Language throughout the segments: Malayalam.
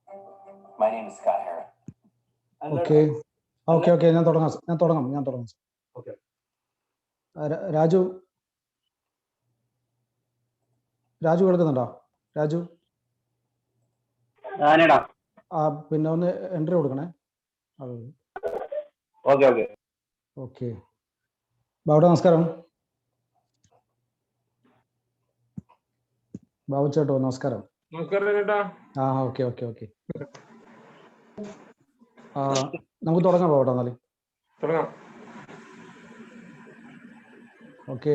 My name is Scott Harris. Okay okay okay ഞാൻ തുടങ്ങാം. ഓക്കെ രാജു കേൾക്കുന്നുണ്ടോ? രാജു പിന്നെ ഒന്ന് എൻട്രി കൊടുക്കണേ. ഓക്കെ ബാബുട്ട നമസ്കാരം. ബാബു ചേട്ടോ നമസ്കാരം. ആ ഓക്കെ നമുക്ക് തുടങ്ങാം ബാബുട്ട എന്നാല്. ഓക്കെ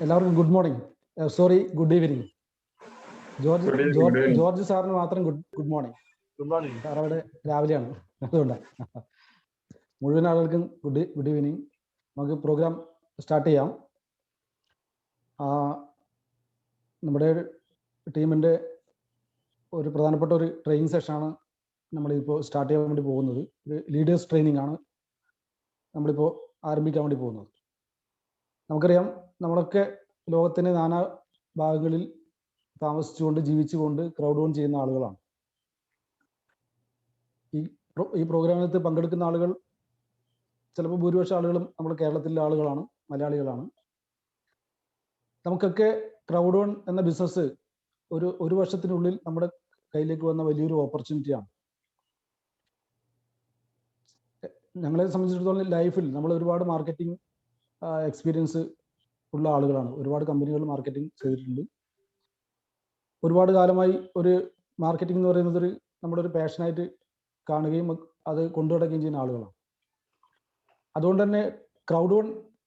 എല്ലാവർക്കും good morning, sorry good evening. George സാറിന് മാത്രം ഗുഡ് മോർണിംഗ്. സാർ അവിടെ രാവിലെയാണ്, അതുകൊണ്ടാണ്. മുഴുവൻ ആളുകൾക്കും ഗുഡ് ഈവനിങ്. നമുക്ക് പ്രോഗ്രാം സ്റ്റാർട്ട് ചെയ്യാം. നമ്മുടെ ടീമിൻ്റെ ഒരു പ്രധാനപ്പെട്ട ഒരു ട്രെയിനിങ് സെഷനാണ് നമ്മളിപ്പോൾ സ്റ്റാർട്ട് ചെയ്യാൻ വേണ്ടി പോകുന്നത്. ലീഡേഴ്സ് ട്രെയിനിങ് ആണ് നമ്മളിപ്പോൾ ആരംഭിക്കാൻ വേണ്ടി പോകുന്നത്. നമുക്കറിയാം, നമ്മളൊക്കെ ലോകത്തിൻ്റെ നാനാ ഭാഗങ്ങളിൽ താമസിച്ചുകൊണ്ട് ജീവിച്ചുകൊണ്ട് ക്രൗഡ് ഓൺ ചെയ്യുന്ന ആളുകളാണ്. ഈ പ്രോഗ്രാമിനകത്ത് പങ്കെടുക്കുന്ന ആളുകൾ ചിലപ്പോൾ ഭൂരിപക്ഷം ആളുകളും നമ്മുടെ കേരളത്തിലെ ആളുകളാണ്, മലയാളികളാണ്. നമുക്കൊക്കെ ക്രൗഡ് ഓൺ എന്ന ബിസിനസ് ഒരു വർഷത്തിനുള്ളിൽ നമ്മുടെ കയ്യിലേക്ക് വന്ന വലിയൊരു ഓപ്പർച്യൂണിറ്റിയാണ്. ഞങ്ങളെ സംബന്ധിച്ചിടത്തോളം ലൈഫിൽ നമ്മൾ ഒരുപാട് മാർക്കറ്റിംഗ് എക്സ്പീരിയൻസ് ഉള്ള ആളുകളാണ്. ഒരുപാട് കമ്പനികൾ മാർക്കറ്റിംഗ് ചെയ്തിട്ടുണ്ട്. ഒരുപാട് കാലമായി ഒരു മാർക്കറ്റിംഗ് എന്ന് പറയുന്നത് നമ്മുടെ ഒരു പാഷനായിട്ട് കാണുകയും അത് കൊണ്ടുനടക്കുകയും ചെയ്യുന്ന ആളുകളാണ്. അതുകൊണ്ട് തന്നെ ക്രൗഡ് ഓൺ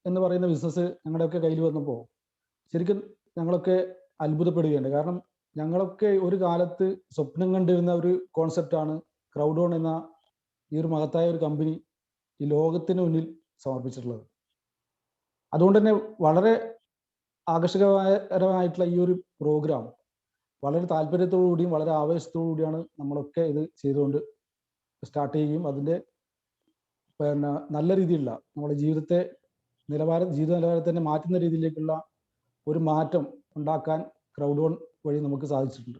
എന്ന് പറയുന്ന ബിസിനസ് ഞങ്ങളുടെയൊക്കെ കയ്യിൽ വന്നപ്പോൾ ശരിക്കും ഞങ്ങളൊക്കെ അത്ഭുതപ്പെടുകയുണ്ട്. കാരണം ഞങ്ങളൊക്കെ ഒരു കാലത്ത് സ്വപ്നം കണ്ടിരുന്ന ഒരു കോൺസെപ്റ്റാണ് ക്രൗഡ് ഓൺ എന്ന ഈ ഒരു മഹത്തായ ഒരു കമ്പനി ഈ ലോകത്തിന് മുന്നിൽ സമർപ്പിച്ചിട്ടുള്ളത്. അതുകൊണ്ട് തന്നെ വളരെ ആകർഷകപരമായിട്ടുള്ള ഈ ഒരു പ്രോഗ്രാം വളരെ താല്പര്യത്തോടു കൂടിയും വളരെ ആവേശത്തോടു കൂടിയാണ് നമ്മളൊക്കെ ഇത് ചെയ്തുകൊണ്ട് സ്റ്റാർട്ട് ചെയ്യുകയും അതിൻ്റെ നല്ല രീതിയിലുള്ള നമ്മുടെ ജീവിത നിലവാരത്തെ തന്നെ മാറ്റുന്ന രീതിയിലേക്കുള്ള ഒരു മാറ്റം ഉണ്ടാക്കാൻ ക്രൗഡ് ഓൺ വഴി നമുക്ക് സാധിച്ചിട്ടുണ്ട്.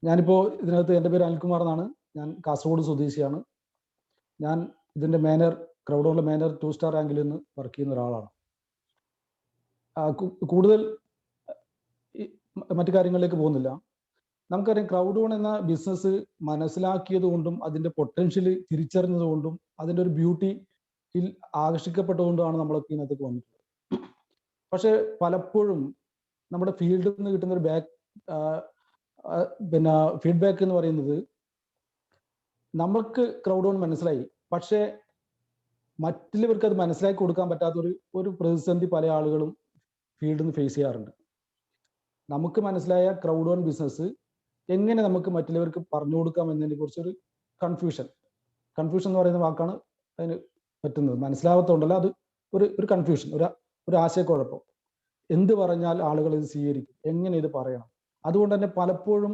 ഞാനിപ്പോൾ ഇതിനകത്ത് എൻ്റെ പേര് അനിൽകുമാർ എന്നാണ്. ഞാൻ കാസർഗോഡ് സ്വദേശിയാണ്. ഞാൻ ഇതിൻ്റെ ക്രൗഡ് ഓണിലെ മാനേജർ 2 സ്റ്റാർ റാങ്കിൽ നിന്ന് വർക്ക് ചെയ്യുന്ന ഒരാളാണ്. കൂടുതൽ മറ്റു കാര്യങ്ങളിലേക്ക് പോകുന്നില്ല. നമുക്കറിയാം, ക്രൗഡ് ഓൺ എന്ന ബിസിനസ് മനസ്സിലാക്കിയത് കൊണ്ടും അതിൻ്റെ പൊട്ടൻഷ്യൽ തിരിച്ചറിഞ്ഞത് കൊണ്ടും അതിൻ്റെ ഒരു ബ്യൂട്ടിയിൽ ആകർഷിക്കപ്പെട്ടുകൊണ്ടാണ് നമ്മളൊക്കെ ഇതിനകത്തേക്ക് വന്നിട്ടുള്ളത്. പക്ഷെ പലപ്പോഴും നമ്മുടെ ഫീൽഡിൽ നിന്ന് കിട്ടുന്ന ഒരു ഫീഡ്ബാക്ക് എന്ന് പറയുന്നത്, നമ്മൾക്ക് ക്രൗഡ് ഓൺ മനസ്സിലായി, പക്ഷേ മറ്റുള്ളവർക്ക് അത് മനസ്സിലാക്കി കൊടുക്കാൻ പറ്റാത്ത ഒരു പ്രതിസന്ധി പല ആളുകളും ഫീൽഡിൽ നിന്ന് ഫേസ് ചെയ്യാറുണ്ട്. നമുക്ക് മനസ്സിലായ ക്രൗഡ് ഓൺ ബിസിനസ് എങ്ങനെ നമുക്ക് മറ്റുള്ളവർക്ക് പറഞ്ഞു കൊടുക്കാം എന്നതിനെ കുറിച്ചൊരു കൺഫ്യൂഷൻ എന്ന് പറയുന്ന വാക്കാണ് അതിന് പറ്റുന്നത്. മനസ്സിലാവാത്തതുകൊണ്ടല്ല, അത് ഒരു കൺഫ്യൂഷൻ, ഒരു ആശയക്കുഴപ്പം. എന്ത് പറഞ്ഞാൽ ആളുകൾ ഇത് സ്വീകരിക്കും, എങ്ങനെ ഇത് പറയണം. അതുകൊണ്ട് തന്നെ പലപ്പോഴും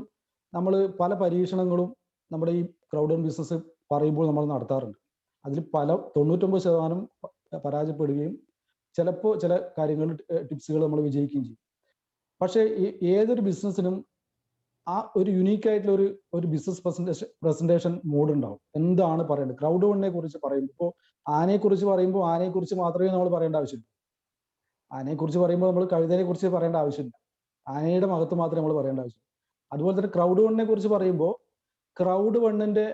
നമ്മൾ പല പരീക്ഷണങ്ങളും നമ്മുടെ ഈ ക്രൗഡ് ഓൺ ബിസിനസ് പറയുമ്പോൾ നമ്മൾ നടത്താറുണ്ട്. അതിൽ 99% പരാജയപ്പെടുകയും ചിലപ്പോൾ ചില കാര്യങ്ങൾ ടിപ്സുകൾ നമ്മൾ വിജയിക്കുകയും ചെയ്യും. പക്ഷേ ഏതൊരു ബിസിനസ്സിനും ആ ഒരു യുണീക്കായിട്ടുള്ള ഒരു ബിസിനസ് പ്രസന്റേഷൻ മോഡ് ഉണ്ടാവും. എന്താണ് പറയേണ്ടത്? ക്രൗഡ് ഓണിനെ കുറിച്ച് പറയുമ്പോൾ, ഇപ്പോൾ ആനയെക്കുറിച്ച് പറയുമ്പോൾ ആനയെക്കുറിച്ച് മാത്രമേ നമ്മൾ പറയേണ്ട ആവശ്യമില്ല. ആനയെക്കുറിച്ച് പറയുമ്പോൾ നമ്മൾ കഴുതനെ കുറിച്ച് പറയേണ്ട ആവശ്യമില്ല. ആനയുടെ മഹത്വം മാത്രമേ നമ്മൾ പറയേണ്ട ആവശ്യമില്ല. അതുപോലെ തന്നെ ക്രൗഡ് ഓണിനെ കുറിച്ച് പറയുമ്പോൾ ക്രൗഡ് വണ്ണിന്റെ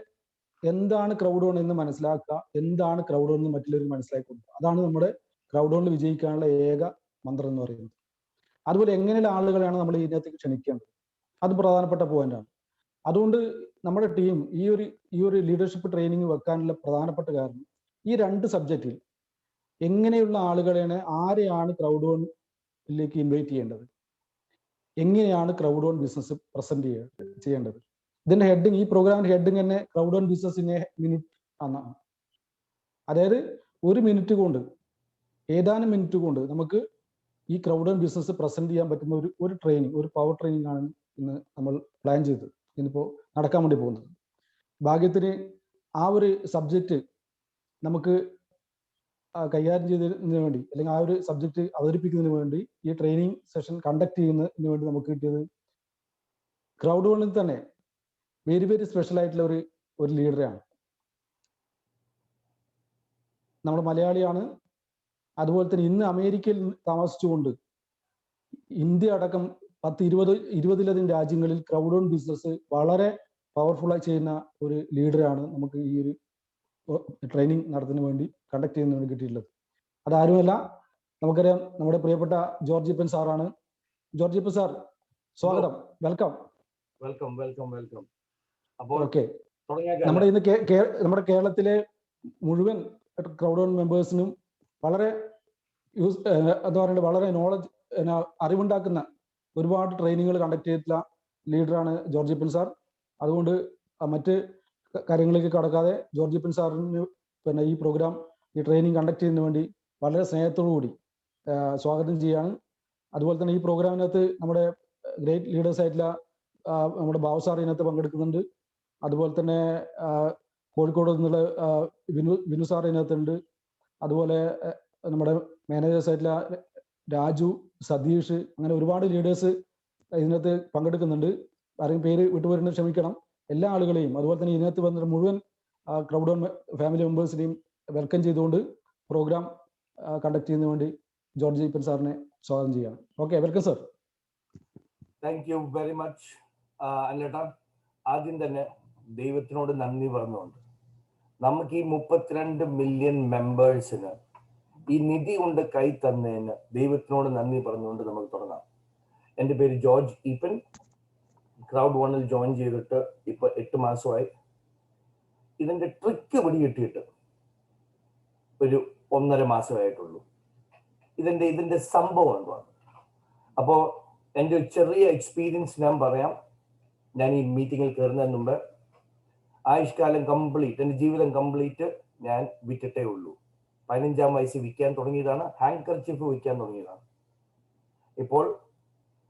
എന്താണ് ക്രൗഡ് ഓൺ എന്ന് മനസ്സിലാക്കുക, എന്താണ് ക്രൗഡ് ഓൺ എന്ന് മറ്റുള്ളവർ മനസ്സിലാക്കി കൊടുക്കുക. അതാണ് നമ്മുടെ ക്രൗഡ് ഓണിൽ വിജയിക്കാനുള്ള ഏക മന്ത്രം എന്ന് പറയുന്നത്. അതുപോലെ എങ്ങനെയുള്ള ആളുകളെയാണ് നമ്മൾ ഇതിനകത്തേക്ക് ക്ഷണിക്കേണ്ടത്, അത് പ്രധാനപ്പെട്ട പോയിന്റാണ്. അതുകൊണ്ട് നമ്മുടെ ടീം ഈ ഒരു ലീഡർഷിപ്പ് ട്രെയിനിങ് വെക്കാനുള്ള പ്രധാനപ്പെട്ട കാരണം ഈ 2 സബ്ജക്റ്റിൽ എങ്ങനെയുള്ള ആരെയാണ് ക്രൗഡ് ഓണിലേക്ക് ഇൻവൈറ്റ് ചെയ്യേണ്ടത്, എങ്ങനെയാണ് ക്രൗഡ് ഓൺ ബിസിനസ് പ്രസന്റ് ചെയ്യേണ്ടത്. ഇതിന്റെ ഹെഡിങ്, ഈ പ്രോഗ്രാമിന്റെ ഹെഡിങ് തന്നെ crowd own business in A minute എന്നാണ്. അതായത് ഏതാനും മിനിറ്റ് കൊണ്ട് നമുക്ക് ഈ ക്രൗഡ് ഓൺ ബിസിനസ് പ്രസന്റ് ചെയ്യാൻ പറ്റുന്ന ഒരു ട്രെയിനിങ്, ഒരു പവർ ട്രെയിനിങ് ആണ് ഇന്ന് നമ്മൾ പ്ലാൻ ചെയ്തത്, ഇന്നിപ്പോൾ നടക്കാൻ വേണ്ടി പോകുന്നത്. ഭാഗ്യത്തിന് ആ ഒരു സബ്ജക്റ്റ് നമുക്ക് കൈകാര്യം ചെയ്തതിന് വേണ്ടി, അല്ലെങ്കിൽ ആ ഒരു സബ്ജക്റ്റ് അവതരിപ്പിക്കുന്നതിന് വേണ്ടി ഈ ട്രെയിനിങ് സെഷൻ കണ്ടക്ട് ചെയ്യുന്നതിന് വേണ്ടി നമുക്ക് കിട്ടിയത് ക്രൗഡ് വണ്ണിൽ തന്നെ വെരി വെരി സ്പെഷ്യൽ ആയിട്ടുള്ള ഒരു ലീഡറാണ്. നമ്മുടെ മലയാളിയാണ്. അതുപോലെ തന്നെ ഇന്ന് അമേരിക്കയിൽ താമസിച്ചുകൊണ്ട് ഇന്ത്യ അടക്കം 10-20 രാജ്യങ്ങളിൽ ക്രൗഡ് ഓൺ ബിസിനസ് വളരെ പവർഫുള്ളായി ചെയ്യുന്ന ഒരു ലീഡറാണ് നമുക്ക് ഈ ഒരു ട്രെയിനിങ് നടത്തുന്നതിന് വേണ്ടി കണ്ടക്ട് ചെയ്യുന്നതിന് വേണ്ടി കിട്ടിയിട്ടുള്ളത്. അതാരുമല്ല, നമുക്കറിയാം, നമ്മുടെ പ്രിയപ്പെട്ട ജോർജ് ഈപ്പൻ സാറാണ്. ജോർജ് ഈപ്പൻ സാർ, സ്വാഗതം, വെൽക്കം. Welcome welcome welcome. അപ്പോൾ ഓക്കെ, നമ്മുടെ ഇന്ന് നമ്മുടെ കേരളത്തിലെ മുഴുവൻ ക്രൗഡ് ഓൺ മെമ്പേഴ്സിനും വളരെ എന്താ പറയുക, വളരെ നോളജ് അറിവുണ്ടാക്കുന്ന ഒരുപാട് ട്രെയിനിങ്ങുകൾ കണ്ടക്ട് ചെയ്തിട്ടുള്ള ലീഡറാണ് ജോർജ് ഈപ്പൻ സാർ. അതുകൊണ്ട് മറ്റ് കാര്യങ്ങളിലേക്ക് കടക്കാതെ ജോർജ് ഈപ്പൻ സാറിന് പിന്നെ ഈ പ്രോഗ്രാം, ഈ ട്രെയിനിങ് കണ്ടക്ട് ചെയ്യുന്നതിന് വേണ്ടി വളരെ സ്നേഹത്തോടു കൂടി സ്വാഗതം ചെയ്യാണ്. അതുപോലെ തന്നെ ഈ പ്രോഗ്രാമിനകത്ത് നമ്മുടെ ഗ്രേറ്റ് ലീഡേഴ്സ് ആയിട്ടുള്ള നമ്മുടെ ബാബു സാർ ഇതിനകത്ത് പങ്കെടുക്കുന്നുണ്ട്. അതുപോലെ തന്നെ കോഴിക്കോട് നിന്നുള്ള വിനു സാർ ഇതിനകത്തുണ്ട്. അതുപോലെ നമ്മുടെ മാനേജേഴ്സ് ആയിട്ടുള്ള രാജു, സതീഷ്, അങ്ങനെ ഒരുപാട് ലീഡേഴ്സ് ഇതിനകത്ത് പങ്കെടുക്കുന്നുണ്ട്. ആരെങ്കിലും പേര് വിട്ടുപോരുന്നത് ക്ഷമിക്കണം. എല്ലാ ആളുകളെയും, അതുപോലെ തന്നെ ഇതിനകത്ത് വന്നിട്ട് മുഴുവൻ ക്രൗഡ് ഓൺ ഫാമിലി മെമ്പേഴ്സിനെയും വെൽക്കം ചെയ്തുകൊണ്ട് പ്രോഗ്രാം കണ്ടക്ട് ചെയ്യുന്നതിന് വേണ്ടി ജോർജ് ഈപ്പൻ സാറിനെ സ്വാഗതം ചെയ്യാണ്. Okay, welcome sir. Thank you very much അല്ലേട്ടാ. ആദ്യം തന്നെ ദൈവത്തിനോട് നന്ദി പറഞ്ഞുകൊണ്ട് നമുക്ക് ഈ 32 മില്യൺ മെമ്പേഴ്സിന് ഈ നിധി കൊണ്ട് കൈ തന്നതിന് ദൈവത്തിനോട് നന്ദി പറഞ്ഞുകൊണ്ട് നമുക്ക് തുടങ്ങാം. എൻ്റെ പേര് ജോർജ് ഈപ്പൻ. ക്രൗഡ് വണ്ണിൽ ജോയിൻ ചെയ്തിട്ട് ഇപ്പൊ 8 മാസമായി. ഇതിന്റെ ട്രിക്ക് പിടികിട്ടിയിട്ട് ഒരു 1.5 മാസമായിട്ടുള്ളൂ. ഇതിന്റെ സംഭവം എന്താണ്? അപ്പോ എൻ്റെ ഒരു ചെറിയ എക്സ്പീരിയൻസ് ഞാൻ പറയാം. ഞാൻ ഈ മീറ്റിങ്ങിൽ കയറുന്നതിന് മുമ്പ് ആയുഷ്കാലം കംപ്ലീറ്റ്, എൻ്റെ ജീവിതം കംപ്ലീറ്റ് ഞാൻ വിറ്റിട്ടേ ഉള്ളൂ. 15-ാം വയസ്സിൽ വിൽക്കാൻ തുടങ്ങിയതാണ്. ഹാൻഡ്കർച്ചീഫ് വിൽക്കാൻ തുടങ്ങിയതാണ്. ഇപ്പോൾ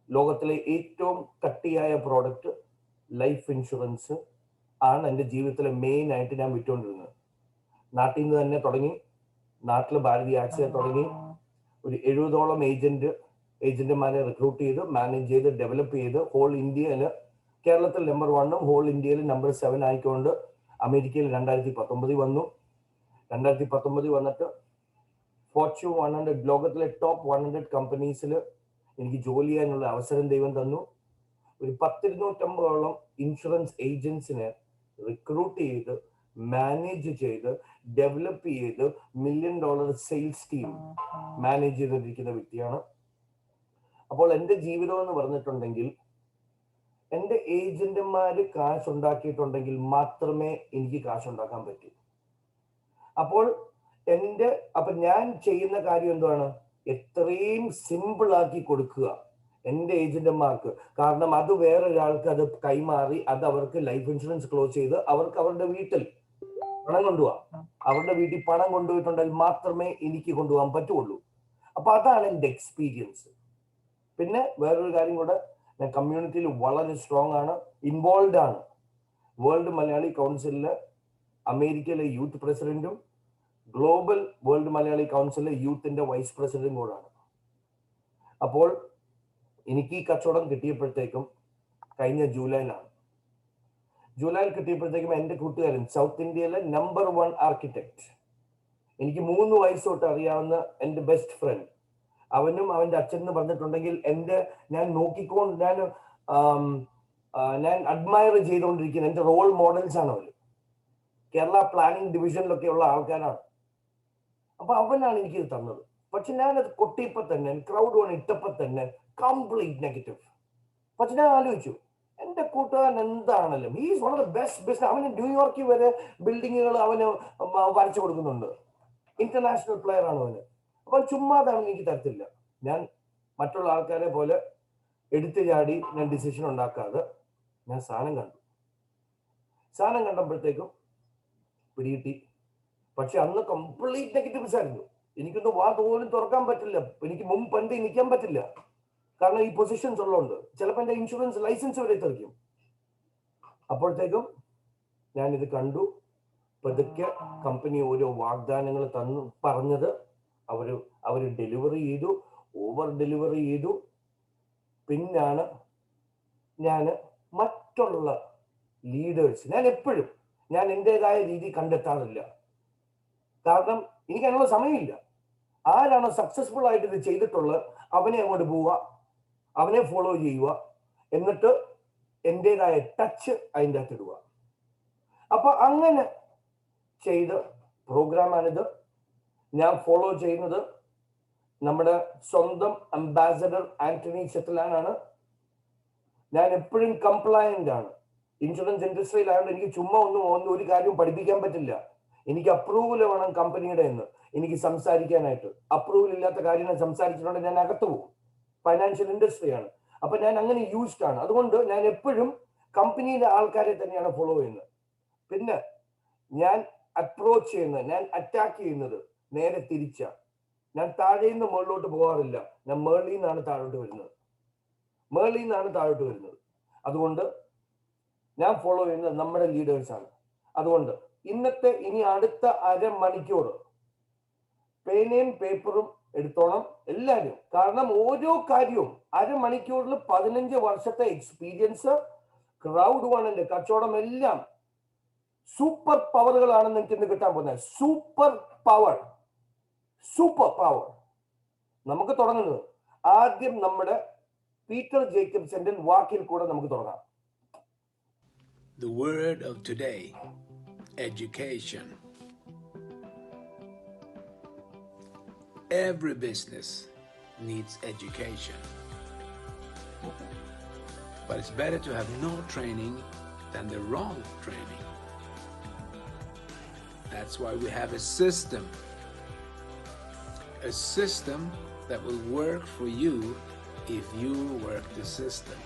ലോകത്തിലെ ഏറ്റവും കട്ടിയായ പ്രോഡക്റ്റ് ലൈഫ് ഇൻഷുറൻസ് ആണ് എൻ്റെ ജീവിതത്തിലെ മെയിൻ ആയിട്ട് ഞാൻ വിറ്റുകൊണ്ടിരുന്നത്. നാട്ടിൽ നിന്ന് തന്നെ തുടങ്ങി. നാട്ടിൽ ഭാരതി ആക്സിൽ തുടങ്ങി ഒരു 70ഓളം ഏജന്റുമാരെ റിക്രൂട്ട് ചെയ്ത്, മാനേജ് ചെയ്ത്, ഡെവലപ്പ് ചെയ്ത് ഹോൾ ഇന്ത്യയിൽ, കേരളത്തിൽ നമ്പർ 1ഉം ഹോൾ ഇന്ത്യയിൽ നമ്പർ 7 ആയിക്കൊണ്ട് അമേരിക്കയിൽ 2019 വന്നു. 2019 വന്നിട്ട് ഫോർച്യൂൺ 100 ലോകത്തിലെ ടോപ്പ് 100 കമ്പനീസിൽ എനിക്ക് ജോലി ചെയ്യാനുള്ള അവസരം ദൈവം തന്നു. ഒരു 10-250ഓളം ഇൻഷുറൻസ് ഏജൻസിനെ റിക്രൂട്ട് ചെയ്ത്, മാനേജ് ചെയ്ത്, ഡെവലപ്പ് ചെയ്ത്, $1 മില്യൺ സെയിൽസ് ടീം മാനേജ് ചെയ്തിരിക്കുന്ന വ്യക്തിയാണ്. അപ്പോൾ എൻ്റെ ജീവിതം എന്ന് പറഞ്ഞിട്ടുണ്ടെങ്കിൽ, എൻ്റെ ഏജന്റുമാര് കാശ് ഉണ്ടാക്കിയിട്ടുണ്ടെങ്കിൽ മാത്രമേ എനിക്ക് കാശ് ഉണ്ടാക്കാൻ പറ്റൂ. അപ്പോൾ ഞാൻ ചെയ്യുന്ന കാര്യം എന്താണ്? എത്രയും സിമ്പിൾ ആക്കി കൊടുക്കുക എൻ്റെ ഏജന്റുമാർക്ക്. കാരണം അത് വേറൊരാൾക്ക് അത് കൈമാറി അത് അവർക്ക് ലൈഫ് ഇൻഷുറൻസ് ക്ലോസ് ചെയ്ത് അവർക്ക് അവരുടെ വീട്ടിൽ പണം കൊണ്ടുപോകാം. അവരുടെ വീട്ടിൽ പണം കൊണ്ടുപോയിട്ടുണ്ടെങ്കിൽ മാത്രമേ എനിക്ക് കൊണ്ടുപോകാൻ പറ്റുള്ളൂ. അപ്പൊ അതാണ് എൻ്റെ എക്സ്പീരിയൻസ്. പിന്നെ വേറൊരു കാര്യം കൂടെ, ഞാൻ കമ്മ്യൂണിറ്റിയിൽ വളരെ സ്ട്രോങ് ആണ്, ഇൻവോൾവ് ആണ്. വേൾഡ് മലയാളി കൗൺസിലില് അമേരിക്കയിലെ യൂത്ത് പ്രസിഡന്റും ഗ്ലോബൽ വേൾഡ് മലയാളി കൗൺസിലിലെ യൂത്തിന്റെ വൈസ് പ്രസിഡന്റും കൂടാണ്. അപ്പോൾ എനിക്ക് ഈ കച്ചവടം കിട്ടിയപ്പോഴത്തേക്കും കഴിഞ്ഞ ജൂലൈയിൽ കിട്ടിയപ്പോഴത്തേക്കും എൻ്റെ കൂട്ടുകാരൻ, സൗത്ത് ഇന്ത്യയിലെ നമ്പർ 1 ആർക്കിടെക്ട്, എനിക്ക് 3 വയസ്സ് തൊട്ട് അറിയാവുന്ന എൻ്റെ ബെസ്റ്റ് ഫ്രണ്ട്, അവനും അവന്റെ അച്ഛനും പറഞ്ഞിട്ടുണ്ടെങ്കിൽ ഞാൻ അഡ്മയർ ചെയ്തുകൊണ്ടിരിക്കുന്ന എൻ്റെ റോൾ മോഡൽസ് ആണ് അവര്. കേരള പ്ലാനിംഗ് ഡിവിഷനിലൊക്കെ ഉള്ള ആൾക്കാരാണ്. അപ്പൊ അവനാണ് എനിക്കിത് തന്നത്. പക്ഷെ ഞാനത് കൊട്ടിയപ്പോ തന്നെ, ക്രൗഡ് വൺ ഇട്ടപ്പോ തന്നെ കംപ്ലീറ്റ് നെഗറ്റീവ്. പക്ഷെ ഞാൻ ആലോചിച്ചു, എന്റെ കൂട്ടുകാരൻ എന്താണല്ലോ, he's one of the best business. അവന് ന്യൂയോർക്കിൽ വരെ ബിൽഡിങ്ങുകൾ അവന് വരച്ചു കൊടുക്കുന്നുണ്ട്. ഇന്റർനാഷണൽ പ്ലെയർ ആണ് അവന്. അപ്പൊ ചുമ്മാതാണ് എനിക്ക് തരത്തില്ല. ഞാൻ മറ്റുള്ള ആൾക്കാരെ പോലെ എടുത്തു ചാടി ഞാൻ ഡിസിഷൻ ഉണ്ടാക്കാതെ ഞാൻ സാധനം കണ്ടപ്പോഴത്തേക്കും പിടികിട്ടി. പക്ഷെ അന്ന് കംപ്ലീറ്റ് നെഗറ്റീവ്സ് ആയിരുന്നു. എനിക്കൊന്ന് പോലും തുറക്കാൻ പറ്റില്ല. എനിക്ക് പണ്ട് നിൽക്കാൻ പറ്റില്ല. കാരണം ഈ പൊസിഷൻസ് ഉള്ളതുകൊണ്ട് ചിലപ്പോൾ എൻ്റെ ഇൻഷുറൻസ് ലൈസൻസ് വരെ തെറിക്കും. അപ്പോഴത്തേക്കും ഞാനിത് കണ്ടു. പതുക്കെ കമ്പനി ഓരോ വാഗ്ദാനങ്ങൾ പറഞ്ഞത് അവര് ഡെലിവറി ചെയ്തു, ഓവർ ഡെലിവറി ചെയ്തു. പിന്നാണ് ഞാൻ മറ്റുള്ള ലീഡേഴ്സ് ഞാൻ എൻ്റെതായ രീതി കണ്ടെത്താറില്ല. കാരണം എനിക്ക് അതിനുള്ള സമയമില്ല. ആരാണോ സക്സസ്ഫുൾ ആയിട്ട് ഇത് ചെയ്തിട്ടുള്ളത് അവനെ അങ്ങോട്ട് പോവുക, അവനെ ഫോളോ ചെയ്യുക, എന്നിട്ട് എൻ്റെതായ ടച്ച് അതിൻ്റെ അകത്ത് ഇടുക. അപ്പൊ അങ്ങനെ ചെയ്ത് പ്രോഗ്രാമാണിത്. ഞാൻ ഫോളോ ചെയ്യുന്നത് നമ്മുടെ സ്വന്തം അംബാസഡർ ആന്റണി ചെത്തലാനാണ്. ഞാൻ എപ്പോഴും കംപ്ലയന്റ് ആണ്. ഇൻഷുറൻസ് ഇൻഡസ്ട്രിയിലായതുകൊണ്ട് എനിക്ക് ചുമ്മാ ഒന്നും ഒരു കാര്യവും പഠിപ്പിക്കാൻ പറ്റില്ല. എനിക്ക് അപ്രൂവൽ വേണം കമ്പനിയുടെ എന്ന് എനിക്ക് സംസാരിക്കാനായിട്ട്. അപ്രൂവൽ ഇല്ലാത്ത കാര്യങ്ങൾ സംസാരിച്ചിട്ടുണ്ടെങ്കിൽ ഞാൻ അകത്ത് പോകും. ഫൈനാൻഷ്യൽ ഇൻഡസ്ട്രിയാണ്. അപ്പൊ ഞാൻ അങ്ങനെ യൂസ്ഡ് ആണ്. അതുകൊണ്ട് ഞാൻ എപ്പോഴും കമ്പനിയിലെ ആൾക്കാരെ തന്നെയാണ് ഫോളോ ചെയ്യുന്നത്. പിന്നെ ഞാൻ അപ്രോച്ച് ചെയ്യുന്നത്, ഞാൻ അറ്റാക്ക് ചെയ്യുന്നത് നേരെ തിരിച്ച. ഞാൻ താഴെ നിന്ന് മുകളിലോട്ട് പോകാറില്ല. ഞാൻ മേളിൽ നിന്നാണ് താഴോട്ട് വരുന്നത്. അതുകൊണ്ട് ഞാൻ ഫോളോ ചെയ്യുന്നത് നമ്മുടെ ലീഡേഴ്സാണ്. അതുകൊണ്ട് ഇനി അടുത്ത അരമണിക്കൂർ പേനയും പേപ്പറും എടുത്തോണം എല്ലാവരും. കാരണം ഓരോ കാര്യവും അരമണിക്കൂറിൽ 15 വർഷത്തെ എക്സ്പീരിയൻസ്, ക്രൗഡ് വണ്ണിന്റെ കച്ചവടം എല്ലാം സൂപ്പർ പവറുകളാണ് നിങ്ങൾക്ക് ഇന്ന് കിട്ടാൻ പോകുന്നത്. Super power. നമുക്ക് തുടങ്ങുന്നത് ആദ്യം നമ്മുടെ പീറ്റർ ജേക്കബ്സന്റെ വാക്കിൽ കൂടെ നമുക്ക് തുടങ്ങാം. The word of today, education. Every business needs education. But it's better to have no training than the wrong training. That's why we have a system that will work for you if you work the system.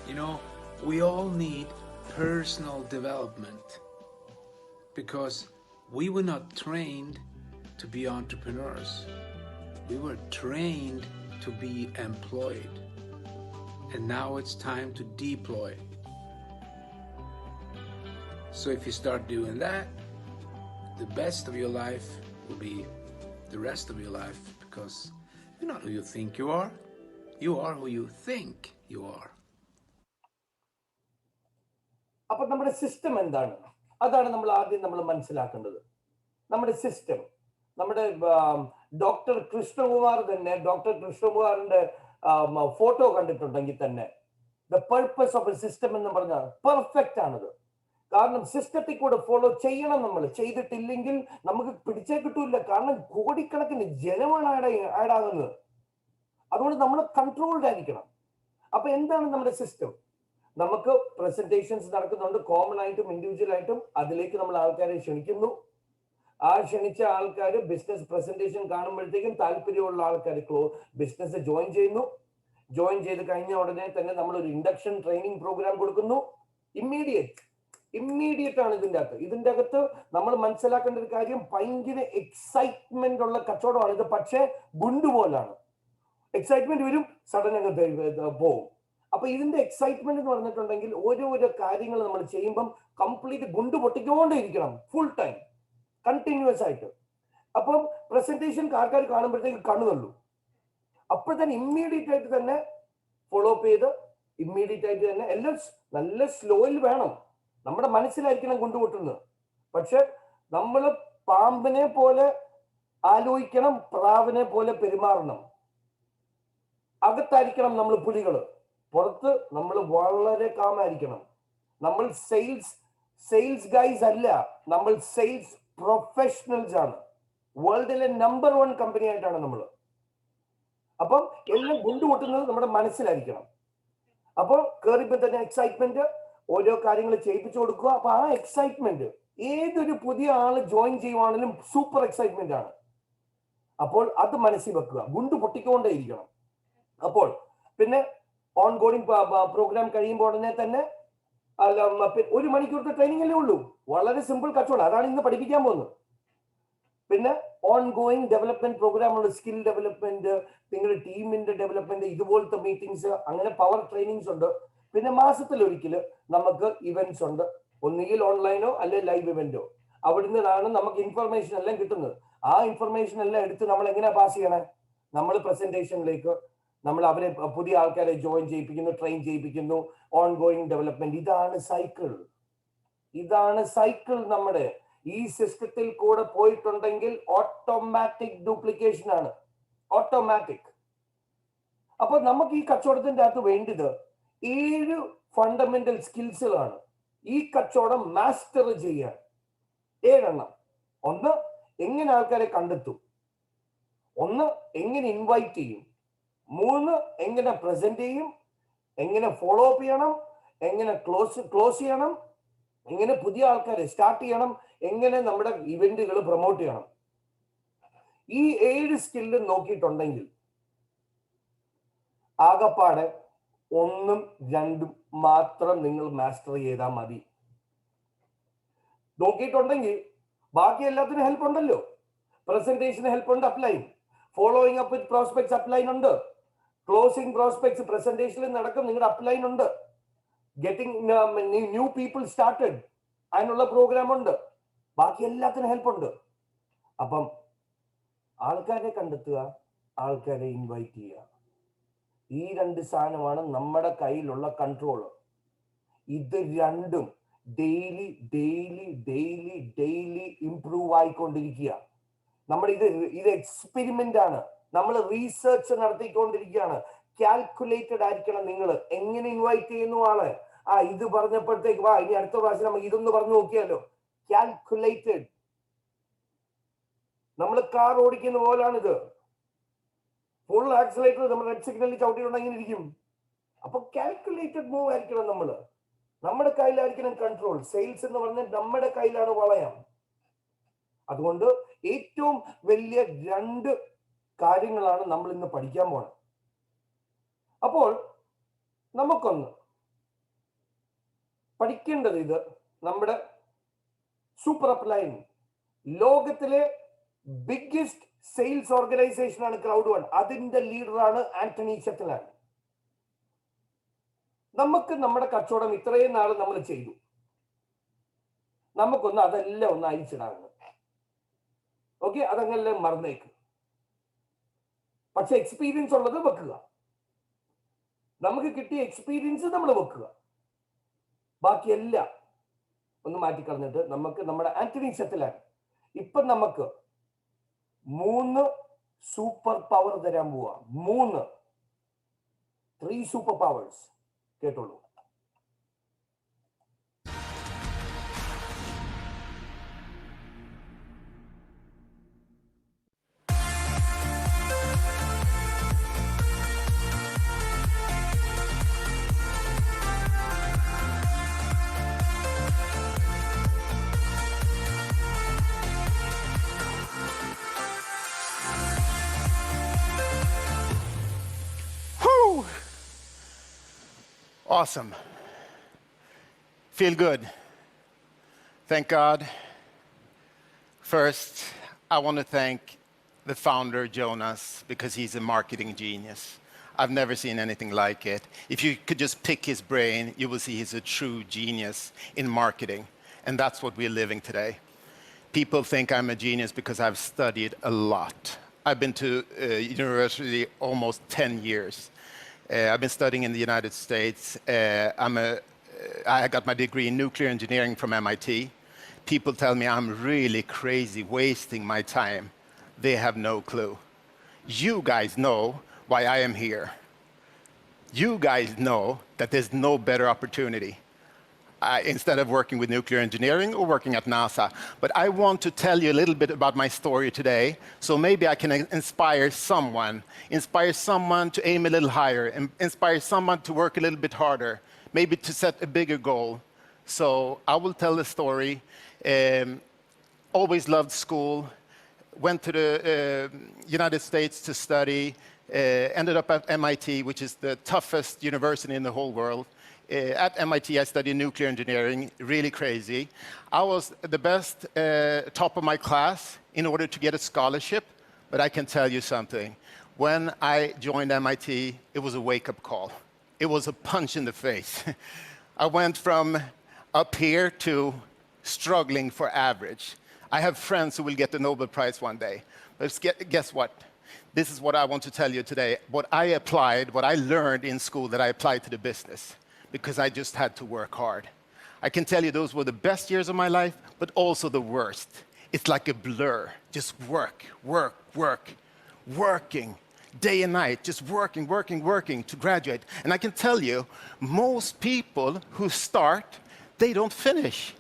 You know, we all need personal development because we were not trained to be entrepreneurs. We were trained to be employed. And now it's time to deploy. So if you start doing that, the best of your life will be the rest of your life, because you're not who you think you are. You are who you think you are. അപ്പൊ നമ്മുടെ സിസ്റ്റം എന്താണ്? അതാണ് നമ്മൾ ആദ്യം മനസ്സിലാക്കേണ്ടത്. നമ്മുടെ സിസ്റ്റം, നമ്മുടെ ഡോക്ടർ കൃഷ്ണകുമാറിന്റെ ഫോട്ടോ കണ്ടിട്ടുണ്ടെങ്കിൽ തന്നെ the purpose of A system എന്ന് പറഞ്ഞാൽ പെർഫെക്റ്റ് ആണത്. കാരണം സിസ്റ്റത്തിൽ കൂടെ ഫോളോ ചെയ്യണം. നമ്മൾ ചെയ്തിട്ടില്ലെങ്കിൽ നമുക്ക് പിടിച്ചേ കിട്ടൂല. കാരണം കോടിക്കണക്കിന് ജനമാണ് ആഡാകുന്നത്. അതുകൊണ്ട് നമ്മൾ കൺട്രോൾഡ് ആയിരിക്കണം. അപ്പൊ എന്താണ് നമ്മുടെ സിസ്റ്റം? നമുക്ക് പ്രസന്റേഷൻസ് നടക്കുന്നുണ്ട്, കോമൺ ആയിട്ടും ഇൻഡിവിജ്വൽ ആയിട്ടും. അതിലേക്ക് നമ്മൾ ആൾക്കാരെ ക്ഷണിക്കുന്നു. ആ ക്ഷണിച്ച ആൾക്കാർ ബിസിനസ് പ്രസന്റേഷൻ കാണുമ്പോഴത്തേക്കും താല്പര്യമുള്ള ആൾക്കാർ ബിസിനസ് ജോയിൻ ചെയ്യുന്നു. ജോയിൻ ചെയ്ത് കഴിഞ്ഞ ഉടനെ തന്നെ നമ്മൾ ഒരു ഇൻഡക്ഷൻ ട്രെയിനിങ് പ്രോഗ്രാം കൊടുക്കുന്നു. ഇമ്മീഡിയറ്റ് ആണ് ഇതിന്റെ അകത്ത് നമ്മൾ മനസ്സിലാക്കേണ്ട ഒരു കാര്യം, ഭയങ്കര എക്സൈറ്റ്മെന്റ് ഉള്ള കച്ചവടമാണ് ഇത്. പക്ഷേ ഗുണ്ടുപോലാണ്. എക്സൈറ്റ്മെന്റ് വരും, സഡൻ അങ്ങ് പോകും. അപ്പൊ ഇതിന്റെ എക്സൈറ്റ്മെന്റ് എന്ന് പറഞ്ഞിട്ടുണ്ടെങ്കിൽ ഓരോരോ കാര്യങ്ങൾ നമ്മൾ ചെയ്യുമ്പം കംപ്ലീറ്റ് ഗുണ്ട് പൊട്ടിക്കൊണ്ടേയിരിക്കണം, ഫുൾ ടൈം കണ്ടിന്യൂസ് ആയിട്ട്. അപ്പം പ്രസന്റേഷൻ ആൾക്കാർ കാണുമ്പോഴത്തേക്ക് കണ്ണു തള്ളു. അപ്പോൾ തന്നെ ഇമ്മീഡിയറ്റ് ആയിട്ട് തന്നെ ഫോളോ അപ്പ് ചെയ്ത് ഇമ്മീഡിയറ്റ് ആയിട്ട് തന്നെ എല്ലാം നല്ല സ്ലോയിൽ വേണം. നമ്മുടെ മനസ്സിലായിരിക്കണം കൊണ്ടുപൊട്ടുന്നത്. പക്ഷെ നമ്മൾ പാമ്പിനെ പോലെ ആലോചിക്കണം, പ്രാവിനെ പോലെ പെരുമാറണം. അകത്തായിരിക്കണം നമ്മൾ പുലികള്, പുറത്ത് നമ്മൾ വളരെ കാമായിരിക്കണം. നമ്മൾ സെയിൽസ് ഗൈസ് അല്ല, നമ്മൾ സെയിൽസ് പ്രൊഫഷണൽസ് ആണ്. വേൾഡിലെ നമ്പർ 1 കമ്പനി ആയിട്ടാണ് നമ്മൾ. അപ്പം എല്ലാം കൊണ്ടുപൊട്ടുന്നത് നമ്മുടെ മനസ്സിലായിരിക്കണം. അപ്പോൾ കയറിയപ്പോ തന്നെ എക്സൈറ്റ്മെന്റ്, ഓരോ കാര്യങ്ങൾ ചെയ്യിപ്പിച്ചു കൊടുക്കുക. അപ്പൊ ആ എക്സൈറ്റ്മെന്റ് ഏതൊരു പുതിയ ആള് ജോയിൻ ചെയ്യുവാണെങ്കിലും സൂപ്പർ എക്സൈറ്റ്മെന്റ് ആണ്. അപ്പോൾ അത് മനസ്സിൽ വെക്കുക, ഗുണ്ട് പൊട്ടിക്കൊണ്ടേയിരിക്കണം. അപ്പോൾ പിന്നെ ഓൺ ഗോയിങ് പ്രോഗ്രാം കഴിയുമ്പോൾ ഉടനെ തന്നെ 1 മണിക്കൂറത്തെ ട്രെയിനിങ് അല്ലേ ഉള്ളൂ. വളരെ സിമ്പിൾ കച്ചവടം. അതാണ് ഇന്ന് പഠിപ്പിക്കാൻ പോകുന്നത്. പിന്നെ ഓൺ ഗോയിങ് ഡെവലപ്മെന്റ് പ്രോഗ്രാം ഉണ്ട്, സ്കിൽ ഡെവലപ്മെന്റ്, നിങ്ങളുടെ ടീമിന്റെ ഡെവലപ്മെന്റ്, ഇതുപോലത്തെ മീറ്റിംഗ്സ്, അങ്ങനെ പവർ ട്രെയിനിങ്സ് ഉണ്ട്. പിന്നെ മാസത്തിലൊരിക്കൽ നമുക്ക് ഇവന്റ്സ് ഉണ്ട്, ഒന്നുകിൽ ഓൺലൈനോ അല്ലെ ലൈവ് ഇവന്റോ. അവിടുന്നാണ് നമുക്ക് ഇൻഫർമേഷൻ എല്ലാം കിട്ടുന്നത്. ആ ഇൻഫർമേഷൻ എല്ലാം എടുത്ത് നമ്മൾ എങ്ങനെയാ പാസ് ചെയ്യണേ? നമ്മൾ പ്രസന്റേഷനിലേക്ക് നമ്മൾ അവരെ പുതിയ ആൾക്കാരെ ജോയിൻ ചെയ്യിപ്പിക്കുന്നു, ട്രെയിൻ ചെയ്യിപ്പിക്കുന്നു, ഓൺ ഗോയിങ് ഡെവലപ്മെന്റ്. ഇതാണ് സൈക്കിൾ. നമ്മുടെ ഈ സിസ്റ്റത്തിൽ കൂടെ പോയിട്ടുണ്ടെങ്കിൽ ഓട്ടോമാറ്റിക് ഡ്യൂപ്ലിക്കേഷൻ ആണ്, ഓട്ടോമാറ്റിക്. അപ്പൊ നമുക്ക് ഈ കച്ചവടത്തിന്റെ അകത്ത് വേണ്ടത് 7 ഫണ്ടമെന്റൽ സ്കിൽസുകളാണ് ഈ കച്ചവടം മാസ്റ്റർ ചെയ്യാൻ. 7 എണ്ണം. 1, എങ്ങനെ ആൾക്കാരെ കണ്ടെത്തും. 1, എങ്ങനെ ഇൻവൈറ്റ് ചെയ്യും. 3, എങ്ങനെ പ്രസന്റ് ചെയ്യും. എങ്ങനെ ഫോളോ അപ്പ് ചെയ്യണം. എങ്ങനെ ക്ലോസ് ചെയ്യണം. എങ്ങനെ പുതിയ ആൾക്കാരെ സ്റ്റാർട്ട് ചെയ്യണം. എങ്ങനെ നമ്മുടെ ഇവന്റുകൾ പ്രൊമോട്ട് ചെയ്യണം. ഈ 7 സ്കില്ല് നോക്കിയിട്ടുണ്ടെങ്കിൽ ആകപ്പാടെ 1ഉം 2ഉം മാത്രം നിങ്ങൾ മാസ്റ്റർ ചെയ്താൽ മതി. നോക്കിയിട്ടുണ്ടെങ്കിൽ ബാക്കി എല്ലാത്തിനും ഹെൽപ്പ് ഉണ്ടല്ലോ. പ്രസന്റേഷന് ഹെൽപ്പ് ഉണ്ട്, upline. Following up with prospects upline ഉണ്ട്. ക്ലോസിംഗ് പ്രോസ്പെക്ട്സ് പ്രസന്റേഷനിൽ നടക്കും, നിങ്ങളുടെ അപ്ലൈൻ ഉണ്ട്. ഗെറ്റിംഗ് ന്യൂ പീപ്പിൾ സ്റ്റാർട്ടഡ്, അതിനുള്ള പ്രോഗ്രാം ഉണ്ട്. ബാക്കി എല്ലാത്തിനും ഹെൽപ്പ് ഉണ്ട്. അപ്പം ആൾക്കാരെ കണ്ടെത്തുക, ആൾക്കാരെ ഇൻവൈറ്റ് ചെയ്യുക. ഈ 2 സാധനമാണ് നമ്മുടെ കയ്യിലുള്ള കൺട്രോൾ. ഇത് രണ്ടും ഡെയിലി ഇംപ്രൂവ് ആയിക്കൊണ്ടിരിക്കുക. നമ്മൾ ഇത് എക്സ്പെരിമെന്റ് ആണ്. നമ്മൾ റീസെർച്ച് നടത്തിക്കൊണ്ടിരിക്കുകയാണ്. കാൽക്കുലേറ്റഡ് ആയിരിക്കണം. നിങ്ങൾ എങ്ങനെ ഇൻവൈറ്റ് ചെയ്യുന്നു ആളെ. ഇത് പറഞ്ഞപ്പോഴത്തേക്ക് വാ, ഇനി അടുത്ത പ്രാവശ്യം നമുക്ക് ഇതൊന്ന് പറഞ്ഞു നോക്കിയാലോ. കാൽക്കുലേറ്റഡ്. നമ്മൾ കാർ ഓടിക്കുന്ന പോലാണിത്. ഫുൾ ആക്സിലേറ്റർ നമ്മൾ റെഡ് സിഗ്നലിൽ ചവിട്ടിയിട്ടുണ്ടെങ്കിൽ ഇരിക്കും. അപ്പൊ കാൽക്കുലേറ്റഡ് മൂവ് ആയിരിക്കണം. നമ്മുടെ കയ്യിലായിരിക്കണം കൺട്രോൾ. സെയിൽസ് എന്ന് പറഞ്ഞാൽ നമ്മുടെ കയ്യിലാണ് വളയം. അതുകൊണ്ട് ഏറ്റവും വലിയ 2 കാര്യങ്ങളാണ് നമ്മൾ ഇന്ന് പഠിക്കാൻ പോണത്. അപ്പോൾ നമുക്കൊന്ന് പഠിക്കേണ്ടത് ഇത് നമ്മുടെ സൂപ്പർ അപ്ലൈൻ. ലോകത്തിലെ ബിഗ്ഗസ്റ്റ് സെയിൽസ് ഓർഗനൈസേഷൻ ആണ് ക്രൗഡ്1. അതിന്റെ ലീഡറാണ് ആന്റണി ചെത്തലാൻ. നമുക്ക് നമ്മുടെ കച്ചവടം ഇത്രയും നാൾ നമ്മൾ ചെയ്തു. നമുക്കൊന്ന് അതെല്ലാം ഒന്ന് അയച്ചിടാണ്. ഓക്കെ, അതങ്ങനെ മറന്നേക്ക്. പക്ഷെ എക്സ്പീരിയൻസ് ഉള്ളത് വെക്കുക. നമുക്ക് കിട്ടിയ എക്സ്പീരിയൻസ് നമ്മൾ വെക്കുക. ബാക്കിയെല്ലാം ഒന്ന് മാറ്റിക്കളഞ്ഞിട്ട് നമുക്ക് നമ്മുടെ ആന്റണി ചെത്തലാൻ ഇപ്പൊ നമുക്ക് 3 സൂപ്പർ പവർ തരാൻ പോവാ. 3 സൂപ്പർ പവേഴ്സ്. കേട്ടോളൂ. Awesome. Feel good. Thank God. First, I want to thank the founder, Jonas, because he's a marketing genius. I've never seen anything like it. If you could just pick his brain, you will see he's a true genius in marketing. And that's what we're living today. People think I'm a genius because I've studied a lot. I've been to university almost 10 years. I've been studying in the United States. I got my degree in nuclear engineering from MIT. People tell me I'm really crazy, wasting my time. They have no clue. You guys know why I am here. You guys know that there's no better opportunity instead of working with nuclear engineering or working at NASA. But I want to tell you a little bit about my story today, so maybe I can inspire someone to aim a little higher, inspire someone to work a little bit harder, maybe to set a bigger goal. So I will tell the story. Always loved school, went to the United States to study, ended up at MIT, which is the toughest university in the whole world. At MIT, I studied nuclear engineering, really crazy. I was the best top of my class in order to get a scholarship, but I can tell you something. When I joined MIT, it was a wake-up call. It was a punch in the face. I went from up here to struggling for average. I have friends who will get the Nobel Prize one day, but guess what? this is what I want to tell you today. What I applied, what I learned in school that I applied to the business, because I just had to work hard. I can tell you those were the best years of my life, but also the worst. It's like a blur. Just work, work, work, working day and night, just working, working, working to graduate. And I can tell you, most people who start, they don't finish.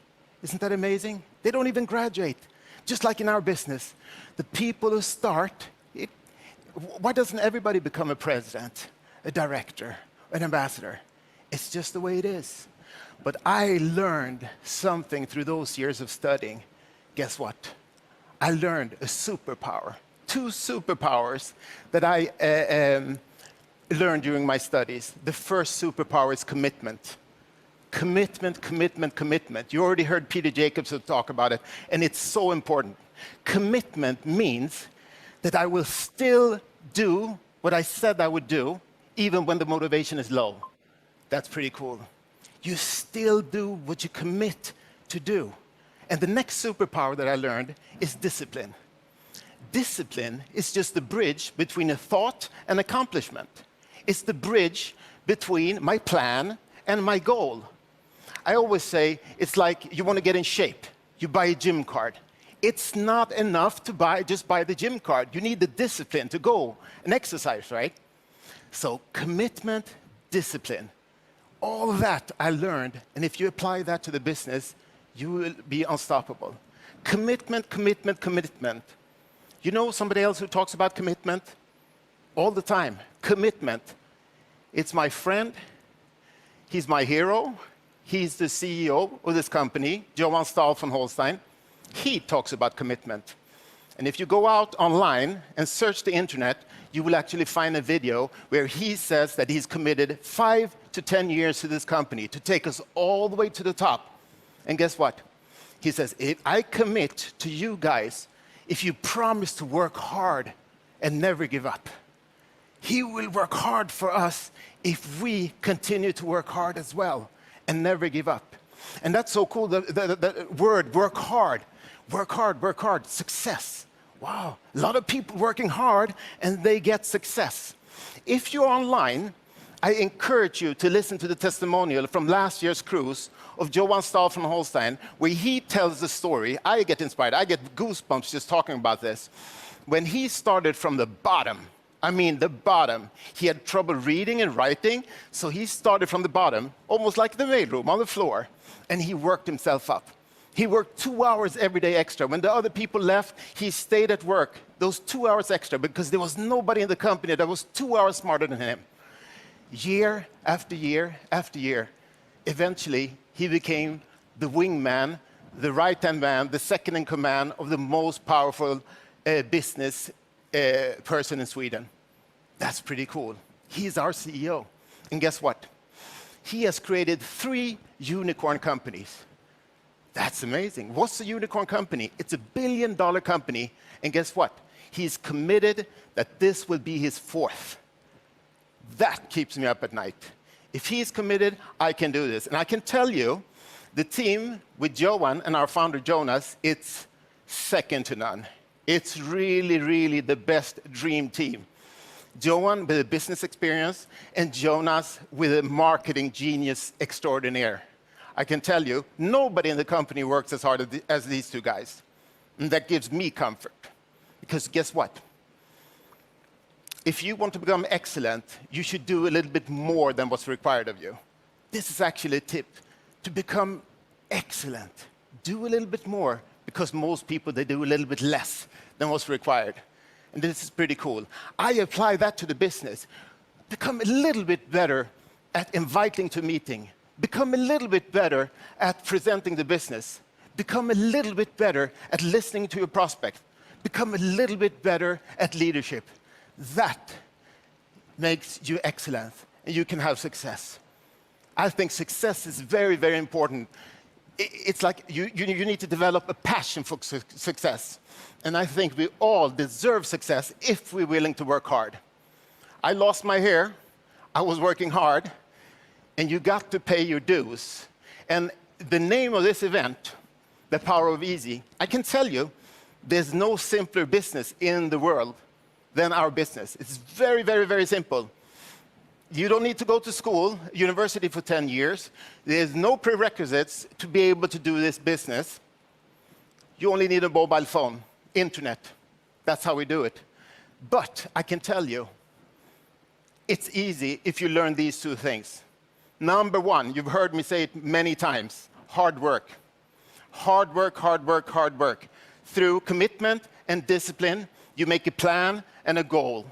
Isn't that amazing? They don't even graduate. Just like in our business, the people who start, why doesn't everybody become a president, a director, an ambassador? It's just the way it is. But I learned something through those years of studying. Guess what? I learned a superpower, 2 superpowers that I learned during my studies. The first superpower is commitment. Commitment, commitment, commitment. You already heard Peter Jacobson talk about it, and it's so important. Commitment means that I will still do what I said I would do, even when the motivation is low. That's pretty cool. You still do what you commit to do. And the next superpower that I learned is discipline. Discipline is just the bridge between a thought and accomplishment. It's the bridge between my plan and my goal. I always say it's like you want to get in shape. You buy a gym card. It's not enough to just buy the gym card. You need the discipline to go and exercise, right? So commitment, discipline. All of that I learned, and if you apply that to the business, you will be unstoppable. Commitment, commitment, commitment. You know somebody else who talks about commitment? All the time. Commitment. It's my friend. He's my hero. He's the CEO of this company, Johan Stahl von Holstein. He talks about commitment. And if you go out online and search the internet, you will actually find a video where he says that he's committed 5 to 10 years to this company to take us all the way to the top. And guess what? He says, if I commit to you guys, if you promise to work hard and never give up, he will work hard for us if we continue to work hard as well and never give up. And that's so cool, the word work hard. Work hard, work hard, success. Wow, a lot of people working hard and they get success. If you're online, I encourage you to listen to the testimonial from last year's cruise of Johan Stahl von Holstein, where he tells the story. I get inspired, I get goosebumps just talking about this. When he started from the bottom, I mean the bottom, he had trouble reading and writing, so he started from the bottom, almost like the mailroom on the floor, and he worked himself up. He worked 2 hours every day extra. When the other people left, he stayed at work those 2 hours extra because there was nobody in the company that was 2 hours smarter than him. Year after year after year, eventually he became the wingman, the right-hand man, the second in command of the most powerful business person in Sweden. That's pretty cool. He's our CEO. And guess what? He has created 3 unicorn companies. That's amazing. What's a unicorn company? It's $1 billion company. And guess what? He's committed that this will be his 4th. That keeps me up at night. If he's committed, I can do this. And I can tell you, the team with Johan and our founder Jonas, it's second to none. It's really, really the best dream team. Johan with a business experience and Jonas with a marketing genius extraordinaire. I can tell you, nobody in the company works as hard as these 2 guys. And that gives me comfort. Because guess what? If you want to become excellent, you should do a little bit more than what's required of you. This is actually a tip. To become excellent, do a little bit more, because most people, they do a little bit less than what's required. And this is pretty cool. I apply that to the business. Become a little bit better at inviting to a meeting. Become a little bit better at presenting the business. Become a little bit better at listening to your prospect. Become a little bit better at leadership. That makes you excellent, and you can have success. I think success is very, very important. It's like you need to develop a passion for success. And I think we all deserve success if we're willing to work hard. I lost my hair. I was working hard. And you got to pay your dues. And the name of this event, The Power of Easy, I can tell you, there's no simpler business in the world than our business. It's very, very, very simple. You don't need to go to school, university for 10 years. There's no prerequisites to be able to do this business. You only need a mobile phone, internet. That's how we do it. But I can tell you, it's easy if you learn these two things. Number one, you've heard me say it many times, hard work. Hard work, hard work, hard work. Through commitment and discipline, you make a plan and a goal.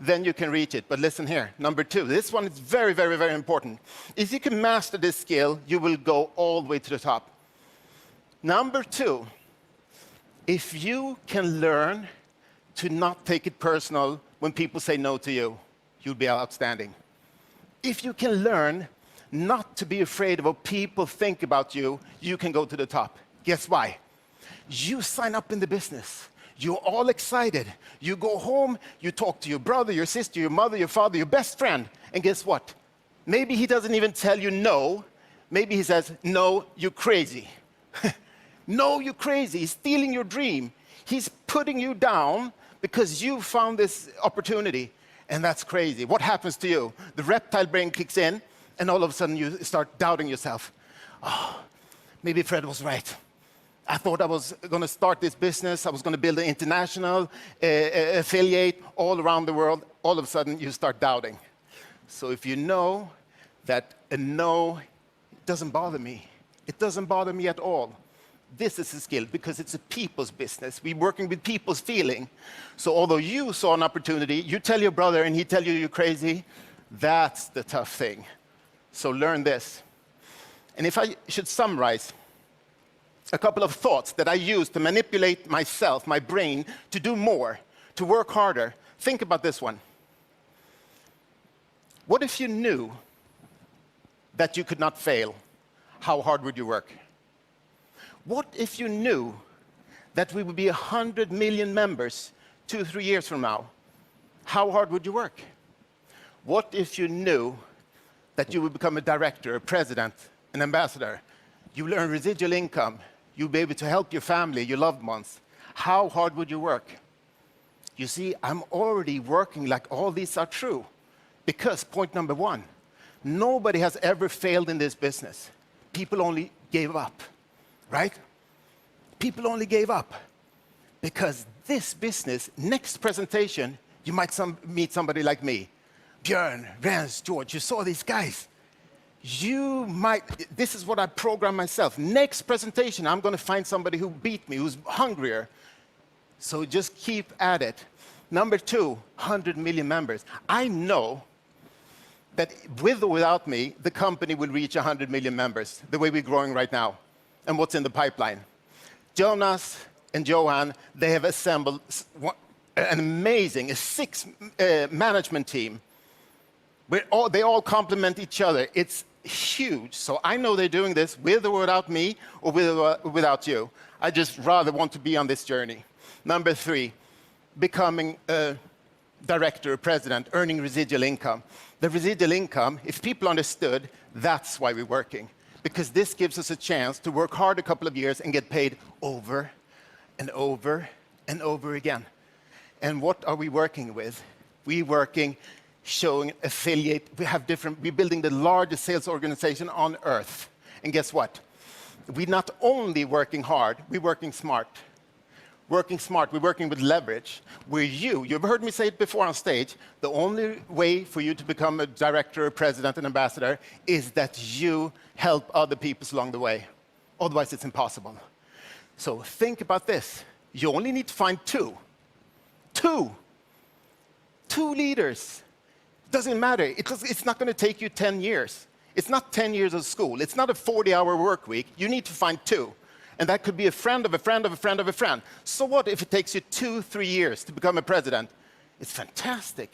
Then you can reach it. But listen here, number two, this one is very, very, very important. If you can master this skill, you will go all the way to the top. Number two, if you can learn to not take it personal when people say no to you, you'll be outstanding. If you can learn not to be afraid of what people think about you, you can go to the top. Guess why? You sign up in the business. You're all excited. You go home, you talk to your brother, your sister, your mother, your father, your best friend, and guess what? Maybe he doesn't even tell you no. Maybe he says, no, you're crazy. No, you're crazy. He's stealing your dream. He's putting you down because you found this opportunity, and that's crazy. What happens to you? The reptile brain kicks in, and all of a sudden you start doubting yourself. Oh, maybe Fred was right. I thought I was going to start this business. I was going to build an international affiliate all around the world. All of a sudden, you start doubting. So if you know that a no doesn't bother me, it doesn't bother me at all. This is a skill because it's a people's business. We're working with people's feeling. So although you saw an opportunity, you tell your brother and he tell you you're crazy, that's the tough thing. So learn this. And if I should summarize, a couple of thoughts that I use to manipulate myself, my brain, to do more, to work harder. Think about this one. What if you knew that you could not fail? How hard would you work? What if you knew that we would be 100 million members 2-3 years from now? How hard would you work? What if you knew that you would become a director, a president, an ambassador? You will earn residual income. You'll be able to help your family, your loved ones. How hard would you work? You see, I'm already working like all these are true. Because point number one, nobody has ever failed in this business. People only gave up, right? People only gave up. Because this business, next presentation, you might meet somebody like me. Björn, Rens, George, you saw these guys. You might, this is what I program myself. Next presentation, I'm going to find somebody who beat me, who's hungrier. So just keep at it. Number two, 100 million members. I know that with or without me, the company will reach 100 million members, the way we're growing right now, and what's in the pipeline. Jonas and Johan, they have assembled an amazing, a 6 management team. They all complement each other. It's huge. So I know they're doing this with or without me, or with or without you. I just rather want to be on this journey. Number three, becoming a director, a president, earning residual income. The residual income, if people understood, that's why we're working. Because this gives us a chance to work hard a couple of years and get paid over and over and over again. And what are we working with? We're working showing affiliate. We're building the largest sales organization on earth. And guess what? We're not only working hard, we're working smart. Working smart, we're working with leverage. You've heard me say it before on stage, the only way for you to become a director, a president, an ambassador is that you help other people along the way. Otherwise, it's impossible. So think about this. You only need to find two leaders. Doesn't matter. It's not going to take you 10 years. It's not 10 years of school. It's not a 40-hour work week. You need to find two. And that could be a friend of a friend of a friend of a friend. So what if it takes you 2-3 years to become a president? It's fantastic.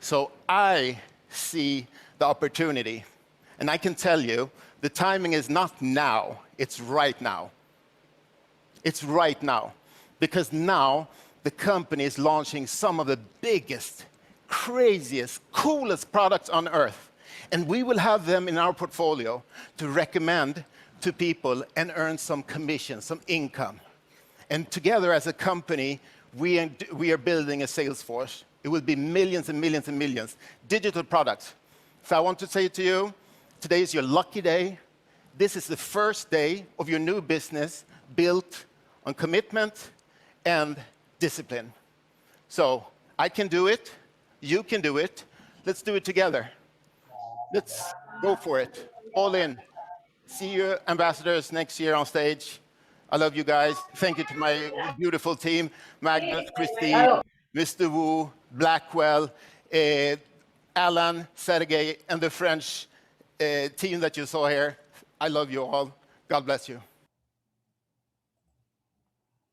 So I see the opportunity. And I can tell you, the timing is not now. It's right now. It's right now. Because now the company is launching some of the biggest, craziest, coolest products on earth. And we will have them in our portfolio to recommend to people and earn some commission, some income. And together as a company, we are building a sales force. It will be millions and millions and millions. Digital products. So I want to say to you, today is your lucky day. This is the first day of your new business built on commitment and discipline. So I can do it. You can do it. Let's do it together. Let's go for it. All in. See you, ambassadors, next year on stage. I love you guys. Thank you to my beautiful team, Magnus, Christine, Mr. Wu, Blackwell, Alan, Sergey, and the French team that you saw here. I love you all. God bless you.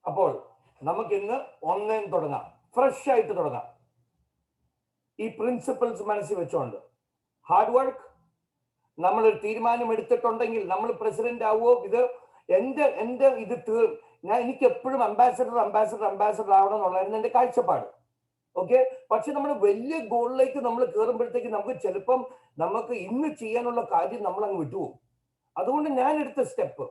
അപ്പോൾ നമുക്ക് ഇന്ന് ഒന്നേം തുടങ്ങാം, ഫ്രഷ് ആയിട്ട് തുടങ്ങാം. ഈ പ്രിൻസിപ്പിൾസ് മനസ്സിൽ വെച്ചോണ്ട് ഹാർഡ് വർക്ക്. നമ്മളൊരു തീരുമാനം എടുത്തിട്ടുണ്ടെങ്കിൽ നമ്മൾ പ്രസിഡന്റ് ആവുമോ, ഇത് എന്റെ ഇത് എനിക്ക് എപ്പോഴും അംബാസഡർ ആവണം എന്നുള്ളതായിരുന്നു എന്റെ കാഴ്ചപ്പാട്. ഓക്കെ, പക്ഷെ നമ്മൾ വലിയ ഗോളിലേക്ക് നമ്മൾ കയറുമ്പോഴത്തേക്ക് നമുക്ക് ചിലപ്പം നമുക്ക് ഇന്ന് ചെയ്യാനുള്ള കാര്യം നമ്മൾ അങ്ങ് വിട്ടുപോകും. അതുകൊണ്ട് ഞാൻ എടുത്ത സ്റ്റെപ്പ്,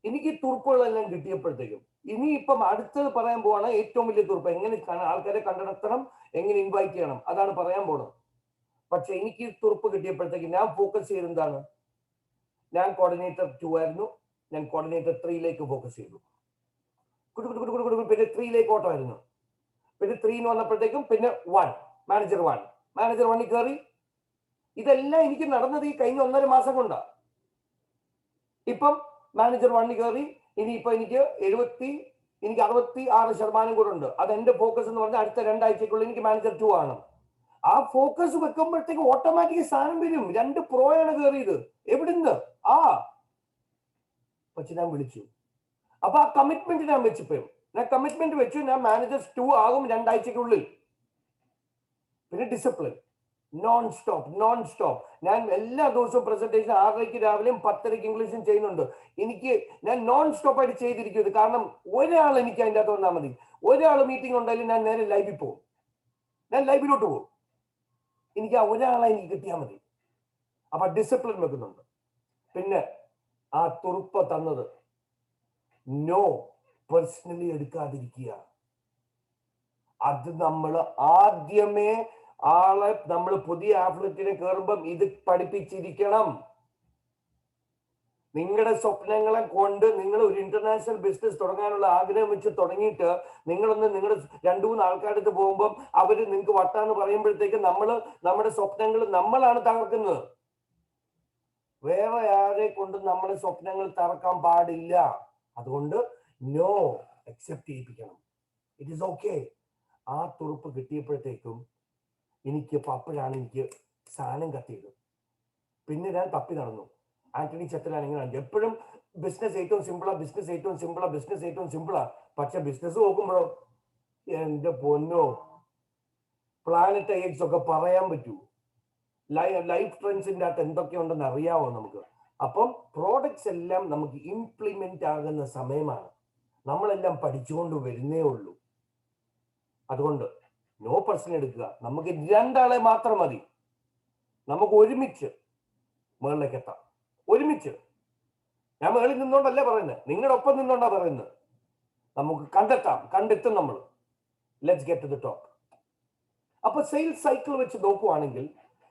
എനിക്ക് ഈ തുറുപ്പുകളെല്ലാം കിട്ടിയപ്പോഴത്തേക്കും ഇനിയിപ്പം അടുത്തത് പറയാൻ പോവാണ് ഏറ്റവും വലിയ തുറുപ്പ്. എങ്ങനെ ആൾക്കാരെ കണ്ടെത്തണം, എങ്ങനെ ഇൻവൈറ്റ് ചെയ്യണം, അതാണ് പറയാൻ പോണത്. പക്ഷെ എനിക്ക് ഈ തുറുപ്പ് കിട്ടിയപ്പോഴത്തേക്ക് ഞാൻ ഫോക്കസ് ചെയ്തെന്താണ്, ഞാൻ കോർഡിനേറ്റർ 2 ആയിരുന്നു, ഞാൻ കോർഡിനേറ്റർ 3ലേക്ക് ഫോക്കസ് ചെയ്തു. പിന്നെ 3ലേക്ക് ഓട്ടമായിരുന്നു. പിന്നെ 3 വന്നപ്പോഴത്തേക്കും പിന്നെ 1 മാനേജർ 1 കയറി. ഇതെല്ലാം എനിക്ക് നടന്നത് ഈ കഴിഞ്ഞ 1.5 മാസം കൊണ്ടാണ്. ഇപ്പം മാനേജർ 1 കയറി. ഇനിയിപ്പോ എനിക്ക് 66% കൂടെ ഉണ്ട്. അത് എന്റെ ഫോക്കസ് എന്ന് പറഞ്ഞാൽ അടുത്ത 2 ആഴ്ചക്കുള്ളിൽ എനിക്ക് മാനേജർ 2 ആണ്. ആ ഫോക്കസ് വെക്കുമ്പോഴത്തേക്ക് ഓട്ടോമാറ്റിക് സാധനം വരും. 2 പ്രോയാണ് കയറിയത്. എവിടുന്ന്? പക്ഷെ ഞാൻ വിളിച്ചു. അപ്പൊ ആ കമ്മിറ്റ്മെന്റ് ഞാൻ വെച്ചപ്പോഴും ഞാൻ കമ്മിറ്റ്മെന്റ് വെച്ചു, ഞാൻ മാനേജർ 2 ആകും 2 ആഴ്ചക്കുള്ളിൽ. പിന്നെ ഡിസിപ്ലിൻ, നോൺ സ്റ്റോപ്പ്. ഞാൻ എല്ലാ ദിവസവും പ്രസന്റേഷൻ 6:30 രാവിലെയും 10:30 ഇംഗ്ലീഷും ചെയ്യുന്നുണ്ട്. ഞാൻ നോൺ സ്റ്റോപ്പ് ആയിട്ട് ചെയ്തിരിക്കുന്നത്. കാരണം ഒരാൾ എനിക്ക് അതിൻ്റെ അകത്ത് വന്നാൽ മതി. ഒരാൾ മീറ്റിംഗ് ഉണ്ടായാലും ഞാൻ നേരെ ലൈവിൽ പോകും, ഞാൻ ലൈവിലോട്ട് പോകും. എനിക്ക് ആ ഒരാളെ എനിക്ക് കിട്ടിയാൽ മതി. അപ്പൊ ഡിസിപ്ലിൻ വെക്കുന്നുണ്ട്. പിന്നെ ആ തുറുപ്പ് തന്നത് നോ പേഴ്സണലി എടുക്കാതിരിക്കുക. അത് നമ്മൾ ആദ്യമേ നമ്മൾ പുതിയ ആഫ്ലറ്റിനെ കയറുമ്പം ഇത് പഠിപ്പിച്ചിരിക്കണം. നിങ്ങളുടെ സ്വപ്നങ്ങളെ കൊണ്ട് നിങ്ങൾ ഒരു ഇന്റർനാഷണൽ ബിസിനസ് തുടങ്ങാനുള്ള ആഗ്രഹം വെച്ച് തുടങ്ങിയിട്ട് നിങ്ങളൊന്ന് നിങ്ങളുടെ 2-3 ആൾക്കാരുടെ അടുത്ത് പോകുമ്പോൾ അവര് നിങ്ങൾക്ക് വട്ടാന്ന് പറയുമ്പോഴത്തേക്ക് നമ്മുടെ സ്വപ്നങ്ങൾ നമ്മളാണ് തകർക്കുന്നത്. വേറെ ആരെ കൊണ്ട് നമ്മുടെ സ്വപ്നങ്ങൾ തകർക്കാൻ പാടില്ല. അതുകൊണ്ട് നോ അക്സെപ്റ്റ് ചെയ്യിപ്പിക്കണം. It is okay. ആ തുറുപ്പ് കിട്ടിയപ്പോഴത്തേക്കും അപ്പോഴാണ് എനിക്ക് സാധനം കത്തിയത്. പിന്നെ ഞാൻ തപ്പി നടന്നു. ആന്റണി ചെത്തലാണെങ്കിൽ എപ്പോഴും ബിസിനസ് ഏറ്റവും സിമ്പിളാ. പക്ഷെ ബിസിനസ് നോക്കുമ്പോഴോ എന്റെ പൊന്നോ, പ്ലാനറ്റ് എക്സ് ഒക്കെ പറയാൻ പറ്റൂ. ലൈഫ് ട്രെൻഡ്സിന്റെ അകത്ത് എന്തൊക്കെയുണ്ടെന്ന് അറിയാവോ നമുക്ക്. അപ്പം പ്രോഡക്ട്സ് എല്ലാം നമുക്ക് ഇംപ്ലിമെന്റ് ആകുന്ന സമയമാണ്. നമ്മളെല്ലാം പഠിച്ചുകൊണ്ട് വരുന്നേ ഉള്ളൂ. അതുകൊണ്ട് നോ പേഴ്സൺ എടുക്കുക. നമുക്ക് 2 ആളെ മാത്രം മതി. നമുക്ക് ഒരുമിച്ച് മുകളിലേക്ക് എത്താം. ഒരുമിച്ച്. ഞാൻ മുകളിൽ നിന്നോണ്ടല്ല പറയുന്നത്, നിങ്ങളുടെ ഒപ്പം നിന്നോണ്ടാ പറയുന്നത്. നമുക്ക് കണ്ടെത്തും നമ്മൾ. Let's get to the top. അപ്പൊ സെയിൽസ് സൈക്കിൾ വെച്ച് നോക്കുവാണെങ്കിൽ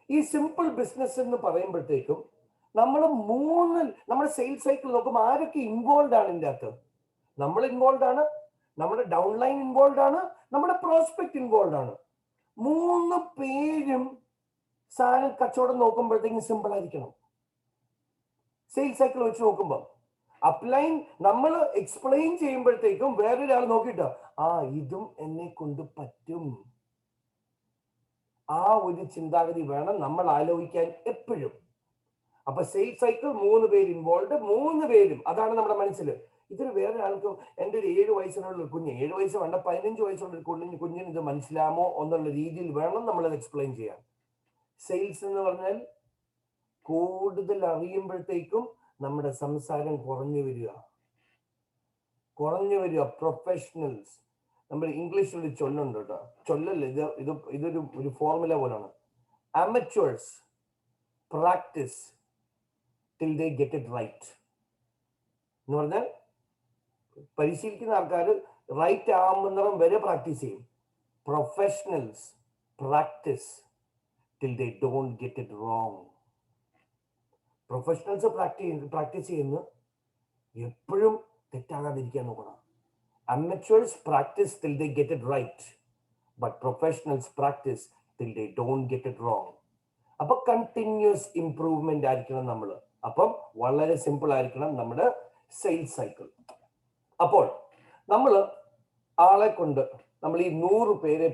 ഈ സിമ്പിൾ ബിസിനസ് എന്ന് പറയുമ്പോഴത്തേക്കും നമ്മുടെ സെയിൽസ് സൈക്കിൾ നോക്കുമ്പോൾ ആരൊക്കെ ഇൻവോൾവ് ആണ് ഇതിൻ്റെ അകത്ത്? നമ്മൾ ഇൻവോൾവ് ആണ്, നമ്മുടെ ഡൗൺലൈൻ ഇൻവോൾവ് ആണ്, നമ്മുടെ പ്രോസ്പെക്ട് ഇൻവോൾവ് ആണ്. 3 പേരും സാധനം കച്ചവടം നോക്കുമ്പോഴത്തേക്കും സിമ്പിൾ ആയിരിക്കണം. സെയിൽസ് സൈക്കിൾ വെച്ച് നോക്കുമ്പോൾ അപ്ലൈൻ നമ്മൾ എക്സ്പ്ലെയിൻ ചെയ്യുമ്പോഴത്തേക്കും വേറൊരാൾ നോക്കിയിട്ട് ഇതും എന്നെ കൊണ്ട് പറ്റും. ആ ഒരു ചിന്താഗതി വേണം നമ്മൾ ആലോചിക്കാൻ എപ്പോഴും. അപ്പൊ സെയിൽസ് സൈക്കിൾ 3 പേര് ഇൻവോൾവ്, 3 പേരും അതാണ് നമ്മുടെ മനസ്സിൽ. ഇതിന് വേറെ ആൾക്കും എൻ്റെ ഒരു 7 വയസ്സിനുള്ള കുഞ്ഞ്, 7 വയസ്സ് വേണ്ട 15 വയസ്സുള്ള ഒരു കുഞ്ഞിന് ഇത് മനസ്സിലാമോ എന്നുള്ള രീതിയിൽ വേണം നമ്മളത് എക്സ്പ്ലെയിൻ ചെയ്യാൻ. സെയിൽസ് എന്ന് പറഞ്ഞാൽ കൂടുതൽ അറിയുമ്പോഴത്തേക്കും നമ്മുടെ സംസാരം കുറഞ്ഞു വരിക. പ്രൊഫഷണൽസ്, നമ്മൾ ഇംഗ്ലീഷിൽ ഒരു ചൊല്ലുണ്ട് കേട്ടോ, ചൊല്ലല്ല, ഇതൊരു ഫോർമുല പോലാണ്. Amateurs practice till they get it right എന്ന് പറഞ്ഞാൽ പരിശീലിക്കുന്ന ആൾക്കാർ റൈറ്റ് ആവുന്നതും വരെ പ്രാക്ടീസ് ചെയ്യും. Professionals practice till they don't get it wrong. Professionals practice ചെയ്യുന്ന എപ്പോഴും തെറ്റാകാതിരിക്കാൻ നോക്കണം. Amateurs practice till they get it right, but professionals practice till they don't get it wrong. അപ്പൊ കണ്ടിന്യൂസ് ഇംപ്രൂവ്മെന്റ് ആയിരിക്കണം നമ്മൾ. അപ്പം വളരെ സിമ്പിൾ ആയിരിക്കണം നമ്മുടെ സെയിൽസ് സൈക്കിൾ. അപ്പോൾ നമ്മൾ ആളെ കൊണ്ട് നമ്മൾ ഈ 100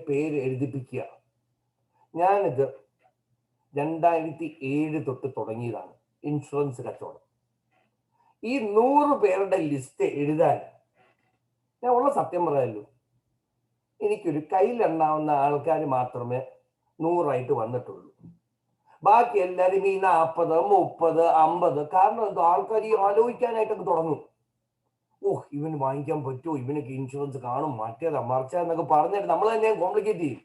പേര് എഴുതിപ്പിക്കുക. ഞാനിത് 2007 തൊട്ട് തുടങ്ങിയതാണ് ഇൻഷുറൻസ് കച്ചവടം. ഈ 100 പേരുടെ ലിസ്റ്റ് എഴുതാൻ ഞാൻ ഉള്ള സത്യം പറയാമല്ലോ, എനിക്കൊരു കയ്യിലെണ്ണാവുന്ന ആൾക്കാർ മാത്രമേ 100 വന്നിട്ടുള്ളൂ. ബാക്കി എല്ലാവരും ഈ 40, 30, 50. കാരണം എന്തോ ആൾക്കാർ ഈ ആലോചിക്കാനായിട്ടൊക്കെ തുടങ്ങും. ഇവന് വാങ്ങിക്കാൻ പറ്റുമോ, ഇവനൊക്കെ ഇൻഷുറൻസ് കാണും, മറ്റേതാ മറിച്ചെന്നൊക്കെ പറഞ്ഞിട്ട് നമ്മൾ തന്നെ കോംപ്ലിക്കേറ്റ് ചെയ്യും.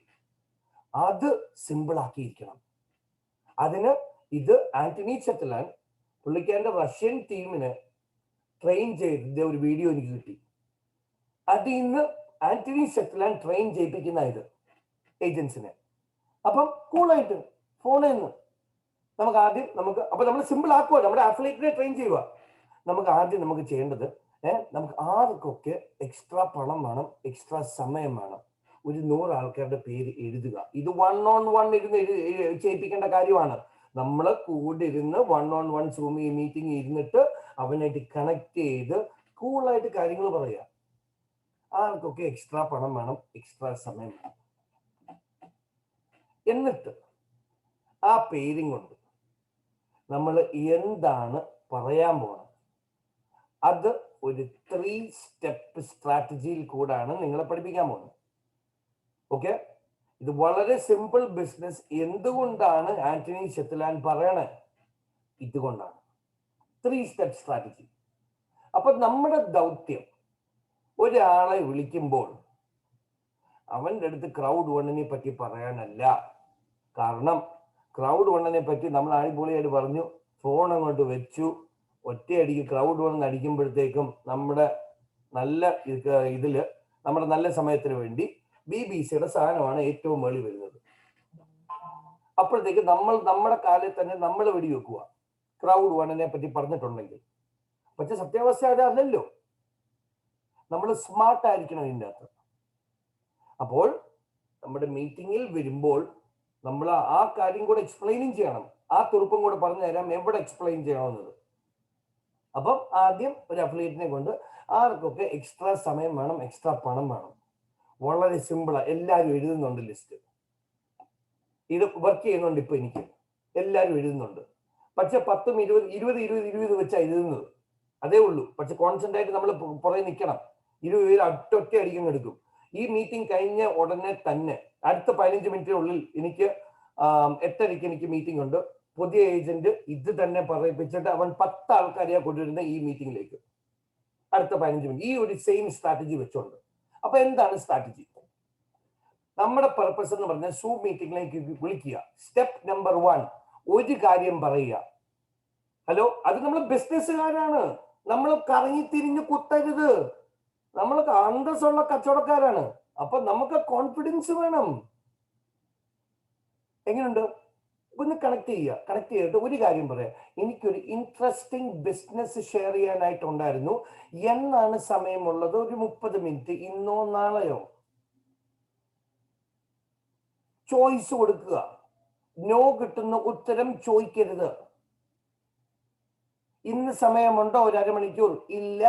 അത് സിമ്പിൾ ആക്കിയിരിക്കണം. അതിന് ഇത് ആന്റണി ചെറ്റലാൻ പുള്ളിക്കാരന്റെ റഷ്യൻ ടീമിനെ ട്രെയിൻ ചെയ്ത ഒരു വീഡിയോ എനിക്ക് കിട്ടി. അതിൽ നിന്ന് ആന്റണി ചെറ്റലാൻ ട്രെയിൻ ചെയ്യിപ്പിക്കുന്ന ഇത് ഏജൻസിനെ. അപ്പം കൂളായിട്ട് ഫോണിൽ നിന്ന് നമുക്ക് ആദ്യം അപ്പൊ നമ്മൾ സിമ്പിൾ ആക്കുക, നമ്മുടെ അഫിലിയേറ്റിനെ ട്രെയിൻ ചെയ്യുക. നമുക്ക് ചെയ്യേണ്ടത് നമുക്ക് ആർക്കൊക്കെ എക്സ്ട്രാ പണം വേണം, എക്സ്ട്രാ സമയം വേണം, ഒരു 100 ആൾക്കാരുടെ പേര് എഴുതുക. ഇത് 1-on-1 ഇരുന്ന് ചെയ്യിപ്പിക്കേണ്ട കാര്യമാണ്. നമ്മൾ കൂടെ ഇരുന്ന് 1-on-1 സൂം മീറ്റിംഗ് ഇരുന്നിട്ട് അവനായിട്ട് കണക്ട് ചെയ്ത് കൂളായിട്ട് കാര്യങ്ങൾ പറയുക. ആർക്കൊക്കെ എക്സ്ട്രാ പണം വേണം, എക്സ്ട്രാ സമയം വേണം. എന്നിട്ട് ആ പേരും കൊണ്ട് നമ്മൾ എന്താണ് പറയാൻ പോകണം, അത് ഒരു 3 സ്റ്റെപ്പ് സ്ട്രാറ്റജിയിൽ കൂടാണ് നിങ്ങളെ പഠിപ്പിക്കാൻ പോകുന്നത്. ഓക്കെ, ഇത് വളരെ സിമ്പിൾ ബിസിനസ്. എന്തുകൊണ്ടാണ് ആന്റണി ചെറ്റലാൻ പറയണേ? ഇതുകൊണ്ടാണ് 3 സ്റ്റെപ്പ് സ്ട്രാറ്റജി. അപ്പൊ നമ്മുടെ ദൗത്യം ഒരാളെ വിളിക്കുമ്പോൾ അവൻ്റെ അടുത്ത് ക്രൗഡ് വണ്ണിനെ പറ്റി പറയാനല്ല. കാരണം ക്രൗഡ് വണ്ണിനെ പറ്റി നമ്മൾ അടിപൊളിയായിട്ട് പറഞ്ഞു, ഫോൺ അങ്ങോട്ട് വെച്ചു, ഒറ്റയടിക്ക് ക്രൗഡ് വണ്ണ് അടിക്കുമ്പോഴത്തേക്കും നമ്മുടെ നല്ല നമ്മുടെ നല്ല സമയത്തിന് വേണ്ടി BBC-യുടെ സാധനമാണ് ഏറ്റവും മേളി വരുന്നത്. അപ്പോഴത്തേക്ക് നമ്മുടെ കാലിൽ തന്നെ നമ്മൾ വെടിവെക്കുക ക്രൗഡ് വണ്ണിനെ പറ്റി പറഞ്ഞിട്ടുണ്ടെങ്കിൽ. പക്ഷെ സത്യാവസ്ഥ അതല്ലല്ലോ. നമ്മൾ സ്മാർട്ട് ആയിരിക്കണം ഇതിൻ്റെ അകത്ത്. അപ്പോൾ നമ്മുടെ മീറ്റിങ്ങിൽ വരുമ്പോൾ നമ്മൾ ആ കാര്യം കൂടെ എക്സ്പ്ലെയിനും ചെയ്യണം. ആ തുറുപ്പും കൂടെ പറഞ്ഞു തരാം എവിടെ എക്സ്പ്ലെയിൻ ചെയ്യണമെന്നത്. അപ്പം ആദ്യം ഒരു അഫിലിയേറ്റിനെ കൊണ്ട് ആർക്കൊക്കെ എക്സ്ട്രാ സമയം വേണം, എക്സ്ട്രാ പണം വേണം. വളരെ സിമ്പിളാ, എല്ലാവരും എഴുതുന്നുണ്ട് ലിസ്റ്റ്. ഇത് വർക്ക് ചെയ്യുന്നുണ്ട്. ഇപ്പൊ എനിക്ക് എല്ലാവരും എഴുതുന്നുണ്ട്. പക്ഷെ 10, 20 വെച്ചാ എഴുതുന്നത്. അതേ ഉള്ളൂ. പക്ഷെ കോൺസെൻട്രേറ്റ് ആയിട്ട് നമ്മൾ പുറകെ നിൽക്കണം. 20 പേര് ഒറ്റ അടിക്കും എടുക്കും. ഈ മീറ്റിംഗ് കഴിഞ്ഞ ഉടനെ തന്നെ അടുത്ത 15 മിനിറ്റിനുള്ളിൽ എനിക്ക് 8:30 എനിക്ക് മീറ്റിംഗ് ഉണ്ട്. പുതിയ ഏജന്റ് ഇത് തന്നെ പറയിപ്പിച്ചിട്ട് അവൻ 10 ആൾക്കാരെയാ കൊണ്ടുവരുന്ന ഈ മീറ്റിംഗിലേക്ക് അടുത്ത 15 മിനിറ്റ്. ഈ ഒരു സെയിം സ്ട്രാറ്റജി വെച്ചോണ്ട്. അപ്പൊ എന്താണ് സ്ട്രാറ്റജി? നമ്മുടെ പർപ്പസ് എന്ന് പറഞ്ഞാൽ സൂം മീറ്റിംഗിലേക്ക് വിളിക്കുക. സ്റ്റെപ്പ് നമ്പർ 1, ഒരു കാര്യം പറയുക. ഹലോ, അത് നമ്മൾ ബിസിനസ്സുകാരാണ്. നമ്മൾ കറങ്ങി തിരിഞ്ഞ് കുത്തരുത്. നമ്മൾ അന്തസ്സുള്ള കച്ചവടക്കാരാണ്. അപ്പൊ നമുക്ക് കോൺഫിഡൻസ് വേണം. എങ്ങനെയുണ്ട്? ഒന്ന് കണക്ട് ചെയ്യുക. കണക്ട് ചെയ്തിട്ട് ഒരു കാര്യം പറയാം. എനിക്കൊരു ഇൻട്രസ്റ്റിംഗ് ബിസിനസ് ഷെയർ ചെയ്യാനായിട്ടുണ്ടായിരുന്നു. എന്നാണ് സമയമുള്ളത്? ഒരു 30 മിനിറ്റ്. ഇന്നോ നാളെയോ? ചോയ്സ് കൊടുക്കുക. നോ കിട്ടുന്ന ഉത്തരം ചോദിക്കരുത്. ഇന്ന് സമയമുണ്ടോ? ഒരു അരമണിക്കൂർ. ഇല്ല.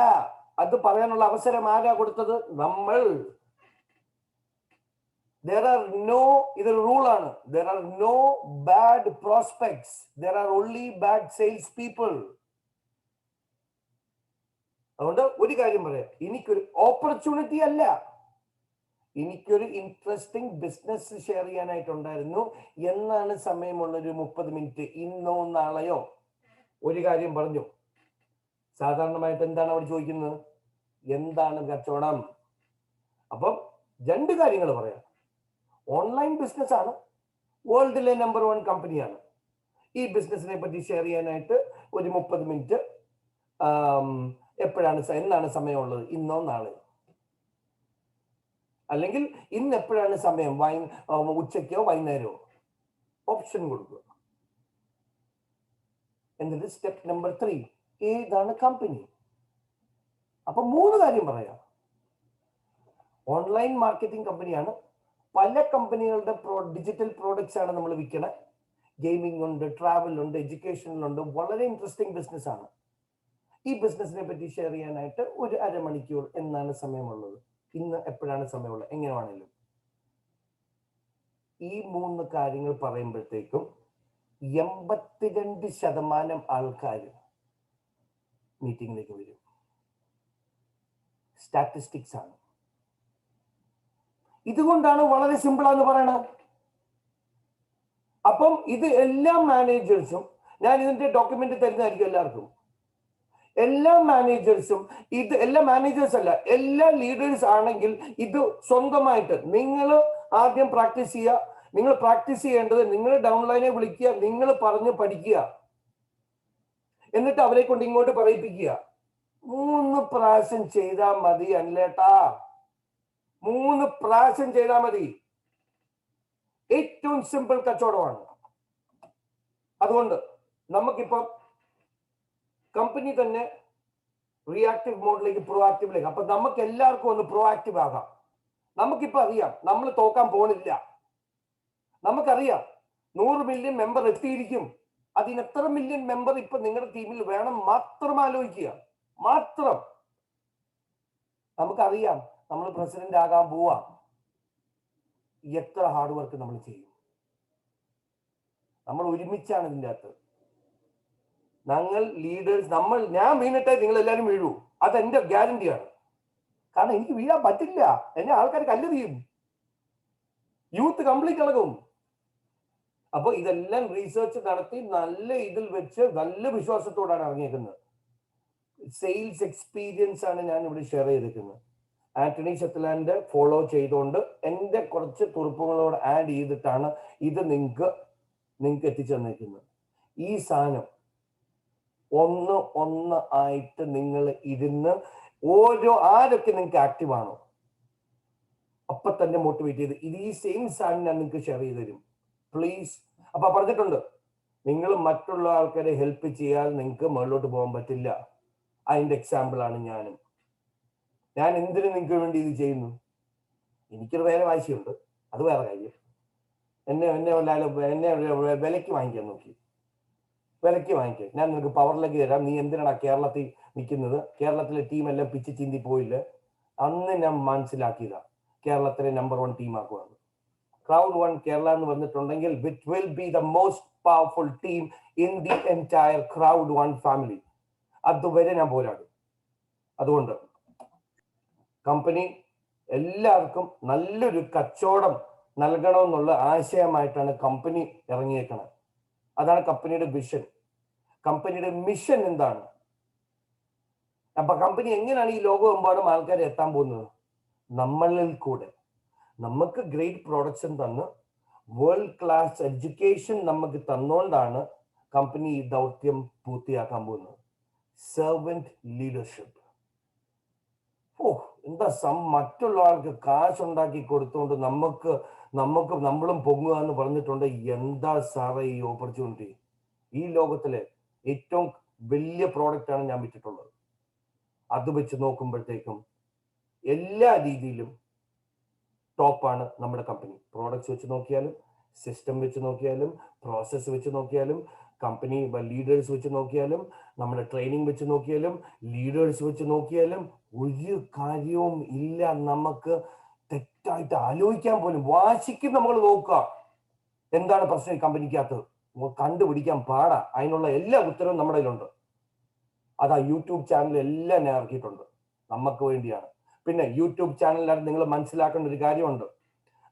അത് പറയാനുള്ള അവസരം ആരാ കൊടുത്തത്? നമ്മൾ. There are no, ഇതൊരു റൂളാണ്. There are no bad prospects. There are only bad sales people. അതുകൊണ്ട് ഒരു കാര്യം പറയാം. എനിക്കൊരു ഓപ്പർച്യൂണിറ്റി അല്ല, എനിക്കൊരു ഇൻട്രസ്റ്റിംഗ് ബിസിനസ് ഷെയർ ചെയ്യാനായിട്ടുണ്ടായിരുന്നു. എന്നാണ് സമയമുള്ളൊരു 30 മിനിറ്റ്. ഇന്നോ നാളെയോ? ഒരു കാര്യം പറഞ്ഞു. സാധാരണമായിട്ട് എന്താണ് അവർ ചോദിക്കുന്നത്? എന്താണ് കച്ചവടം? അപ്പം 2 കാര്യങ്ങൾ പറയാം. ഓൺലൈൻ ബിസിനസ് ആണ്, വേൾഡിലെ നമ്പർ 1 കമ്പനിയാണ്. ഈ ബിസിനസിനെ പറ്റി ഷെയർ ചെയ്യാനായിട്ട് ഒരു 30 മിനിറ്റ്. എന്നാണ് സമയമുള്ളത്? ഇന്നോ നാളെയോ? അല്ലെങ്കിൽ ഇന്ന് എപ്പോഴാണ് സമയം, ഉച്ചയ്ക്കോ വൈകുന്നേരമോ, ഓപ്ഷൻ കൊടുക്കുക. എന്നിട്ട് സ്റ്റെപ്പ് നമ്പർ 3, ഏതാണ് കമ്പനി? അപ്പൊ 3 കാര്യം പറയാം. ഓൺലൈൻ മാർക്കറ്റിംഗ് കമ്പനിയാണ്. പല കമ്പനികളുടെ ഡിജിറ്റൽ പ്രോഡക്ട്സ് ആണ് നമ്മൾ വിൽക്കുന്നത്. ഗെയിമിംഗ് ഉണ്ട്, ട്രാവൽ ഉണ്ട്, എഡ്യൂക്കേഷനിലുണ്ട്. വളരെ ഇൻട്രസ്റ്റിംഗ് ബിസിനസ് ആണ്. ഈ ബിസിനസിനെ പറ്റി ഷെയർ ചെയ്യാനായിട്ട് ഒരു അരമണിക്കൂർ എന്നാണ് സമയമുള്ളത്. ഇന്ന് എപ്പോഴാണ് സമയമുള്ളത്? എങ്ങനെ വേണമെങ്കിലും. ഈ 3 കാര്യങ്ങൾ പറയുമ്പോഴത്തേക്കും 82% ആൾക്കാർ മീറ്റിംഗിലേക്ക് വരും. സ്റ്റാറ്റിസ്റ്റിക്സ് ആണ്. ഇതുകൊണ്ടാണ് വളരെ സിമ്പിൾ ആണെന്ന് പറയണത്. അപ്പം ഇത് എല്ലാ മാനേജേഴ്സും, ഞാൻ ഇതിന്റെ ഡോക്യുമെന്റ് തരുന്നതായിരിക്കും എല്ലാവർക്കും. എല്ലാ മാനേജേഴ്സും ഇത്, എല്ലാ മാനേജേഴ്സ് അല്ല, എല്ലാ ലീഡേഴ്സ് ആണെങ്കിൽ ഇത് സ്വന്തമായിട്ട് നിങ്ങൾ ആദ്യം പ്രാക്ടീസ് ചെയ്യുക. നിങ്ങൾ പ്രാക്ടീസ് ചെയ്യേണ്ടത് നിങ്ങൾ ഡൗൺലൈനെ വിളിക്കുക, നിങ്ങൾ പറഞ്ഞ് പഠിക്കുക, എന്നിട്ട് അവരെ കൊണ്ട് ഇങ്ങോട്ട് പറയിപ്പിക്കുക. 3 പ്രാവശ്യം ചെയ്താൽ മതി അല്ലേട്ടാ, 3 പ്രാവശ്യം ചെയ്താൽ മതി. ഏറ്റവും സിമ്പിൾ കച്ചവടമാണ്. അതുകൊണ്ട് നമുക്കിപ്പോ കമ്പനി തന്നെ റിയാക്റ്റീവ് മോഡിലേക്ക് പ്രൊആക്റ്റീവിലേക്ക്, അപ്പൊ നമുക്ക് എല്ലാവർക്കും ഒന്ന് പ്രൊആക്റ്റീവ് ആകാം. നമുക്കിപ്പോ അറിയാം നമ്മൾ തോക്കാൻ പോണില്ല. നമുക്കറിയാം 100 മില്യൺ മെമ്പർ എത്തിയിരിക്കും. അതിന് എത്ര മില്യൺ മെമ്പർ ഇപ്പൊ നിങ്ങളുടെ ടീമിൽ വേണം മാത്രം ആലോചിക്കുക. മാത്രം നമുക്കറിയാം നമ്മൾ പ്രസിഡന്റ് ആകാൻ പോവാ. എത്ര ഹാർഡ് വർക്ക് നമ്മൾ ചെയ്യും. നമ്മൾ ഒരുമിച്ചാണ് ഇതിൻ്റെ അകത്ത്. ഞങ്ങൾ ലീഡേഴ്സ്, ഞാൻ വീണിട്ടേ നിങ്ങൾ എല്ലാവരും വീഴൂ. അതെന്റെ ഗ്യാരണ്ടിയാണ്. കാരണം എനിക്ക് വീഴാൻ പറ്റില്ല. എന്നെ ആൾക്കാർ കല്ലെറിയും, യൂത്ത് കംപ്ലീറ്റ് ഇളകും. അപ്പൊ ഇതെല്ലാം റീസെർച്ച് നടത്തി നല്ല ഇതിൽ വെച്ച് നല്ല വിശ്വാസത്തോടാണ് ഇറങ്ങിയേക്കുന്നത്. സെയിൽസ് എക്സ്പീരിയൻസ് ആണ് ഞാൻ ഇവിടെ ഷെയർ ചെയ്തിരിക്കുന്നത്. ആന്റണി ഷെത്ലാൻഡ് ഫോളോ ചെയ്തുകൊണ്ട് എന്റെ കുറച്ച് കുറിപ്പുകളോട് ആഡ് ചെയ്തിട്ടാണ് ഇത് നിങ്ങൾക്ക് എത്തിച്ചു തന്നിരിക്കുന്നത്. ഈ സാധനം ഒന്ന് ആയിട്ട് നിങ്ങൾ ഇരുന്ന് ആരൊക്കെ നിങ്ങൾക്ക് ആക്റ്റീവ് ആണോ അപ്പൊ തന്നെ മോട്ടിവേറ്റ് ചെയ്ത് ഇത് ഈ സെയിം സാധനം ഞാൻ നിങ്ങൾക്ക് ഷെയർ ചെയ്ത് തരും പ്ലീസ്. അപ്പൊ പറഞ്ഞിട്ടുണ്ട്, നിങ്ങൾ മറ്റുള്ള ആൾക്കാരെ ഹെൽപ്പ് ചെയ്യാൻ നിങ്ങൾക്ക് മുകളിലോട്ട് പോകാൻ പറ്റില്ല. അതിന്റെ എക്സാമ്പിൾ ആണ് ഞാനും. ഞാൻ എന്തിനു നിങ്ങൾക്ക് വേണ്ടി ഇത് ചെയ്യുന്നു? എനിക്കൊരു വേറെ വാശിയുണ്ട്, അത് വേറെ കാര്യം. എന്നെ വിലയ്ക്ക് വാങ്ങിക്കാൻ നോക്കി, വിലയ്ക്ക് വാങ്ങിക്കാൻ. ഞാൻ നിനക്ക് പവറിലേക്ക് തരാം, നീ എന്തിനാണ് കേരളത്തിൽ നിൽക്കുന്നത്? കേരളത്തിലെ ടീം എല്ലാം പിച്ച് ചിന്തി പോയില്ല. അന്ന് ഞാൻ മനസ്സിലാക്കിയതാ കേരളത്തിലെ നമ്പർ 1 ടീമാക്കുവാണ്. ക്രൗഡ് 1 കേരള എന്ന് വന്നിട്ടുണ്ടെങ്കിൽ which will be the most powerful team in the entire crowd 1 family. അതുവരെ ഞാൻ പോരാടും. അതുകൊണ്ട് കമ്പനി എല്ലാവർക്കും നല്ലൊരു കച്ചവടം നൽകണമെന്നുള്ള ആശയമായിട്ടാണ് കമ്പനി ഇറങ്ങിയേക്കുന്നത്. അതാണ് കമ്പനിയുടെ വിഷൻ. കമ്പനിയുടെ മിഷൻ എന്താണ്? അപ്പൊ കമ്പനി എങ്ങനെയാണ് ഈ ലോകമെമ്പാടും ആൾക്കാരെ എത്താൻ പോകുന്നത്? നമ്മളിൽ കൂടെ. നമുക്ക് ഗ്രേറ്റ് പ്രൊഡക്ഷൻ തന്ന് വേൾഡ് ക്ലാസ് എഡ്യൂക്കേഷൻ നമുക്ക് തന്നുകൊണ്ടാണ് കമ്പനി ഈ ദൗത്യം പൂർത്തിയാക്കാൻ പോകുന്നത്. Servant leadership. എന്താ മറ്റുള്ള ആൾക്ക് കാശുണ്ടാക്കി കൊടുത്തുകൊണ്ട് നമ്മളും പൊങ്ങുക എന്ന് പറഞ്ഞിട്ടുണ്ട്. എന്താ സാറേ ഈ ഓപ്പർച്യൂണിറ്റി? ഈ ലോകത്തിലെ ഏറ്റവും വലിയ പ്രോഡക്റ്റ് ആണ് ഞാൻ വിറ്റിട്ടുള്ളത്. അത് വെച്ച് നോക്കുമ്പോഴത്തേക്കും എല്ലാ രീതിയിലും ടോപ്പാണ് നമ്മുടെ കമ്പനി. പ്രോഡക്ട്സ് വെച്ച് നോക്കിയാലും, സിസ്റ്റം വെച്ച് നോക്കിയാലും, പ്രോസസ്സ് വെച്ച് നോക്കിയാലും, കമ്പനി ലീഡേഴ്സ് വെച്ച് നോക്കിയാലും, നമ്മുടെ ട്രെയിനിങ് വെച്ച് നോക്കിയാലും, ലീഡേഴ്സ് വെച്ച് നോക്കിയാലും ഒരു കാര്യവും ഇല്ല നമുക്ക് തെറ്റായിട്ട് ആലോചിക്കാൻ പോലും. വാശിക്ക് നമ്മൾ നോക്കുക എന്താണ് പ്രശ്നം ഈ കമ്പനിക്കകത്ത് കണ്ടുപിടിക്കാൻ പാടാ. അതിനുള്ള എല്ലാ ഉത്തരവും നമ്മുടെ കയ്യിലുണ്ട്. അതാ യൂട്യൂബ് ചാനൽ എല്ലാം ഞാൻ ഇറക്കിയിട്ടുണ്ട്, നമുക്ക് വേണ്ടിയാണ്. പിന്നെ യൂട്യൂബ് ചാനലിലാണ് നിങ്ങൾ മനസ്സിലാക്കേണ്ട ഒരു കാര്യമുണ്ട്.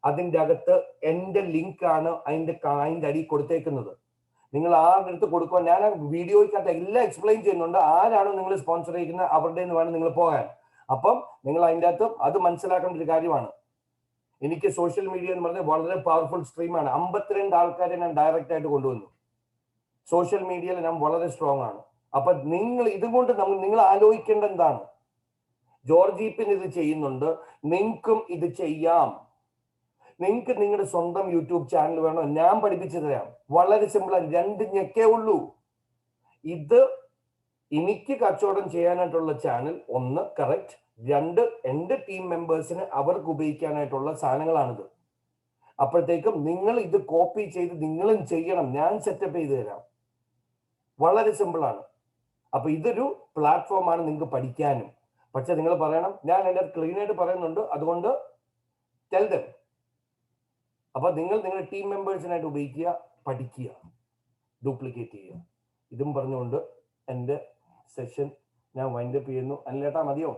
അതിൻ്റെ അകത്ത് എൻ്റെ ലിങ്ക് ആണ് അതിൻ്റെ അടിയിൽ കൊടുത്തേക്കുന്നത്. നിങ്ങൾ ആരുടെ അടുത്ത് കൊടുക്കുക, ഞാൻ ആ വീഡിയോയ്ക്കകത്ത് എല്ലാം എക്സ്പ്ലെയിൻ ചെയ്യുന്നുണ്ട്. ആരാണോ നിങ്ങൾ സ്പോൺസർ ചെയ്യുന്നത് അവരുടെ നിന്ന് വേണം നിങ്ങൾ പോകാൻ. അപ്പം നിങ്ങൾ അതിൻ്റെ അകത്ത് അത് മനസ്സിലാക്കേണ്ട ഒരു കാര്യമാണ്. എനിക്ക് സോഷ്യൽ മീഡിയ എന്ന് പറഞ്ഞാൽ വളരെ പവർഫുൾ സ്ട്രീമാണ്. 52 ആൾക്കാരെ ഞാൻ ഡയറക്റ്റ് ആയിട്ട് കൊണ്ടുവന്നു. സോഷ്യൽ മീഡിയയിൽ ഞാൻ വളരെ സ്ട്രോങ് ആണ്. അപ്പൊ നിങ്ങൾ ഇതുകൊണ്ട് നിങ്ങൾ ആലോചിക്കേണ്ട എന്താണ്? ജോർജീപ്പിന് ഇത് ചെയ്യുന്നുണ്ട്, നിങ്ങൾക്കും ഇത് ചെയ്യാം. നിങ്ങൾക്ക് നിങ്ങളുടെ സ്വന്തം യൂട്യൂബ് ചാനൽ വേണോ? ഞാൻ പഠിപ്പിച്ചു തരാം. വളരെ സിമ്പിളാണ്, 2 ഞെക്കേ ഉള്ളൂ. ഇത് എനിക്ക് കച്ചവടം ചെയ്യാനായിട്ടുള്ള ചാനൽ 1, കറക്റ്റ്. 2, എൻ്റെ ടീം മെമ്പേഴ്സിന് അവർക്ക് ഉപയോഗിക്കാനായിട്ടുള്ള സാധനങ്ങളാണിത്. അപ്പോഴത്തേക്കും നിങ്ങൾ ഇത് കോപ്പി ചെയ്ത് നിങ്ങളും ചെയ്യണം. ഞാൻ സെറ്റപ്പ് ചെയ്ത് തരാം. വളരെ സിമ്പിളാണ്. അപ്പൊ ഇതൊരു പ്ലാറ്റ്ഫോമാണ് നിങ്ങൾക്ക് പഠിക്കാനും. പക്ഷെ നിങ്ങൾ പറയണം, ഞാൻ എൻ്റെ ക്ലീൻ ആയിട്ട് പറയുന്നുണ്ട്, അതുകൊണ്ട് ടെൽ ദം. അപ്പൊ നിങ്ങൾ നിങ്ങളുടെ ടീം മെമ്പേഴ്സിനായിട്ട് ഉപയോഗിക്കുക, പഠിക്കുക, ഡ്യൂപ്ലിക്കേറ്റ് ചെയ്യുക. ഇതും പറഞ്ഞുകൊണ്ട് എൻ്റെ സെഷൻ ഞാൻ വൈൻഡപ്പ് ചെയ്യുന്നു. അനിലേട്ടാ മതിയോ?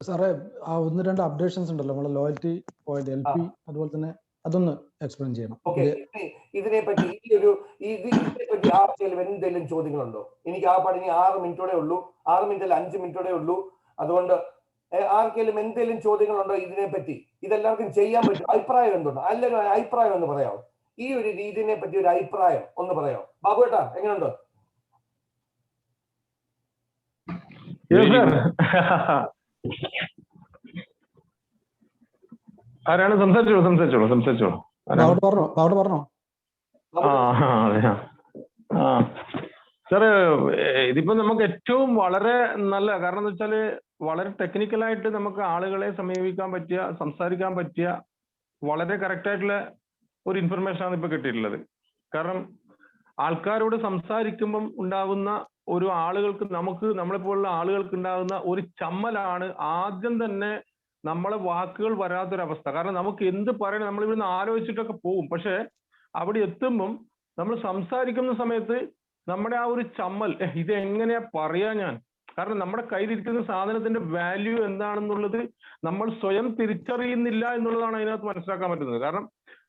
സാറേ, ആ 1-2 അപ്ഡേഷൻസ് ഉണ്ടല്ലോ, നമ്മളെ ലോയൽറ്റി പോയിന്റ് LP, അതുപോലെ തന്നെ അതൊന്ന് എക്സ്പ്ലെയിൻ ചെയ്യണം. ഓക്കെ, ഇതിനെപ്പറ്റി ഇതിനെപ്പറ്റി ആർക്കെങ്കിലും എന്തെങ്കിലും ചോദ്യങ്ങളുണ്ടോ? എനിക്ക് ആ പാടിനി 6 മിനിറ്റോടെ ഉള്ളൂ, 6 മിനിറ്റ് അല്ല 5 മിനിറ്റോടെ ഉള്ളൂ. അതുകൊണ്ട് ആർക്കെങ്കിലും എന്തെങ്കിലും ചോദ്യങ്ങളുണ്ടോ ഇതിനെപ്പറ്റി? ഇതെല്ലാവർക്കും ചെയ്യാൻ പറ്റും. അഭിപ്രായം എന്തുണ്ട്? അല്ലെങ്കിൽ അഭിപ്രായം ഒന്ന് പറയാമോ? ഈ ഒരു രീതിനെ പറ്റി ഒരു അഭിപ്രായം ഒന്ന് പറയാമോ? ബാബു ഏട്ടാ, എങ്ങനെയുണ്ട്? ആരാണ്? സംസാരിച്ചോളൂ. പറഞ്ഞോ. സാറ്, ഇതിപ്പോ നമുക്ക് ഏറ്റവും വളരെ നല്ല കാരണം എന്ന് വെച്ചാല് വളരെ ടെക്നിക്കലായിട്ട് നമുക്ക് ആളുകളെ സമീപിക്കാൻ പറ്റിയ, സംസാരിക്കാൻ പറ്റിയ വളരെ കറക്റ്റ് ആയിട്ടുള്ള ഒരു ഇൻഫർമേഷൻ ആണ് ഇപ്പൊ കിട്ടിയിട്ടുള്ളത്. കാരണം ആൾക്കാരോട് സംസാരിക്കുമ്പം ഉണ്ടാകുന്ന ഒരു ആളുകൾക്ക്, നമ്മളെപ്പോലുള്ള ആളുകൾക്ക് ഉണ്ടാകുന്ന ഒരു ചമ്മലാണ് ആദ്യം തന്നെ നമ്മളെ വാക്കുകൾ വരാത്തൊരവസ്ഥ. കാരണം നമുക്ക് എന്ത് പറയണം, നമ്മൾ ഇവിടുന്ന് ആലോചിച്ചിട്ടൊക്കെ പോകും. പക്ഷെ അവിടെ എത്തുമ്പം നമ്മൾ സംസാരിക്കുന്ന സമയത്ത് നമ്മുടെ ആ ഒരു ചമ്മൽ, ഇത് എങ്ങനെയാ പറയാ ഞാൻ? കാരണം നമ്മുടെ കയ്യിലിരിക്കുന്ന സാധനത്തിന്റെ വാല്യൂ എന്താണെന്നുള്ളത് നമ്മൾ സ്വയം തിരിച്ചറിയുന്നില്ല എന്നുള്ളതാണ് അതിനകത്ത് മനസ്സിലാക്കാൻ പറ്റുന്നത്. കാരണം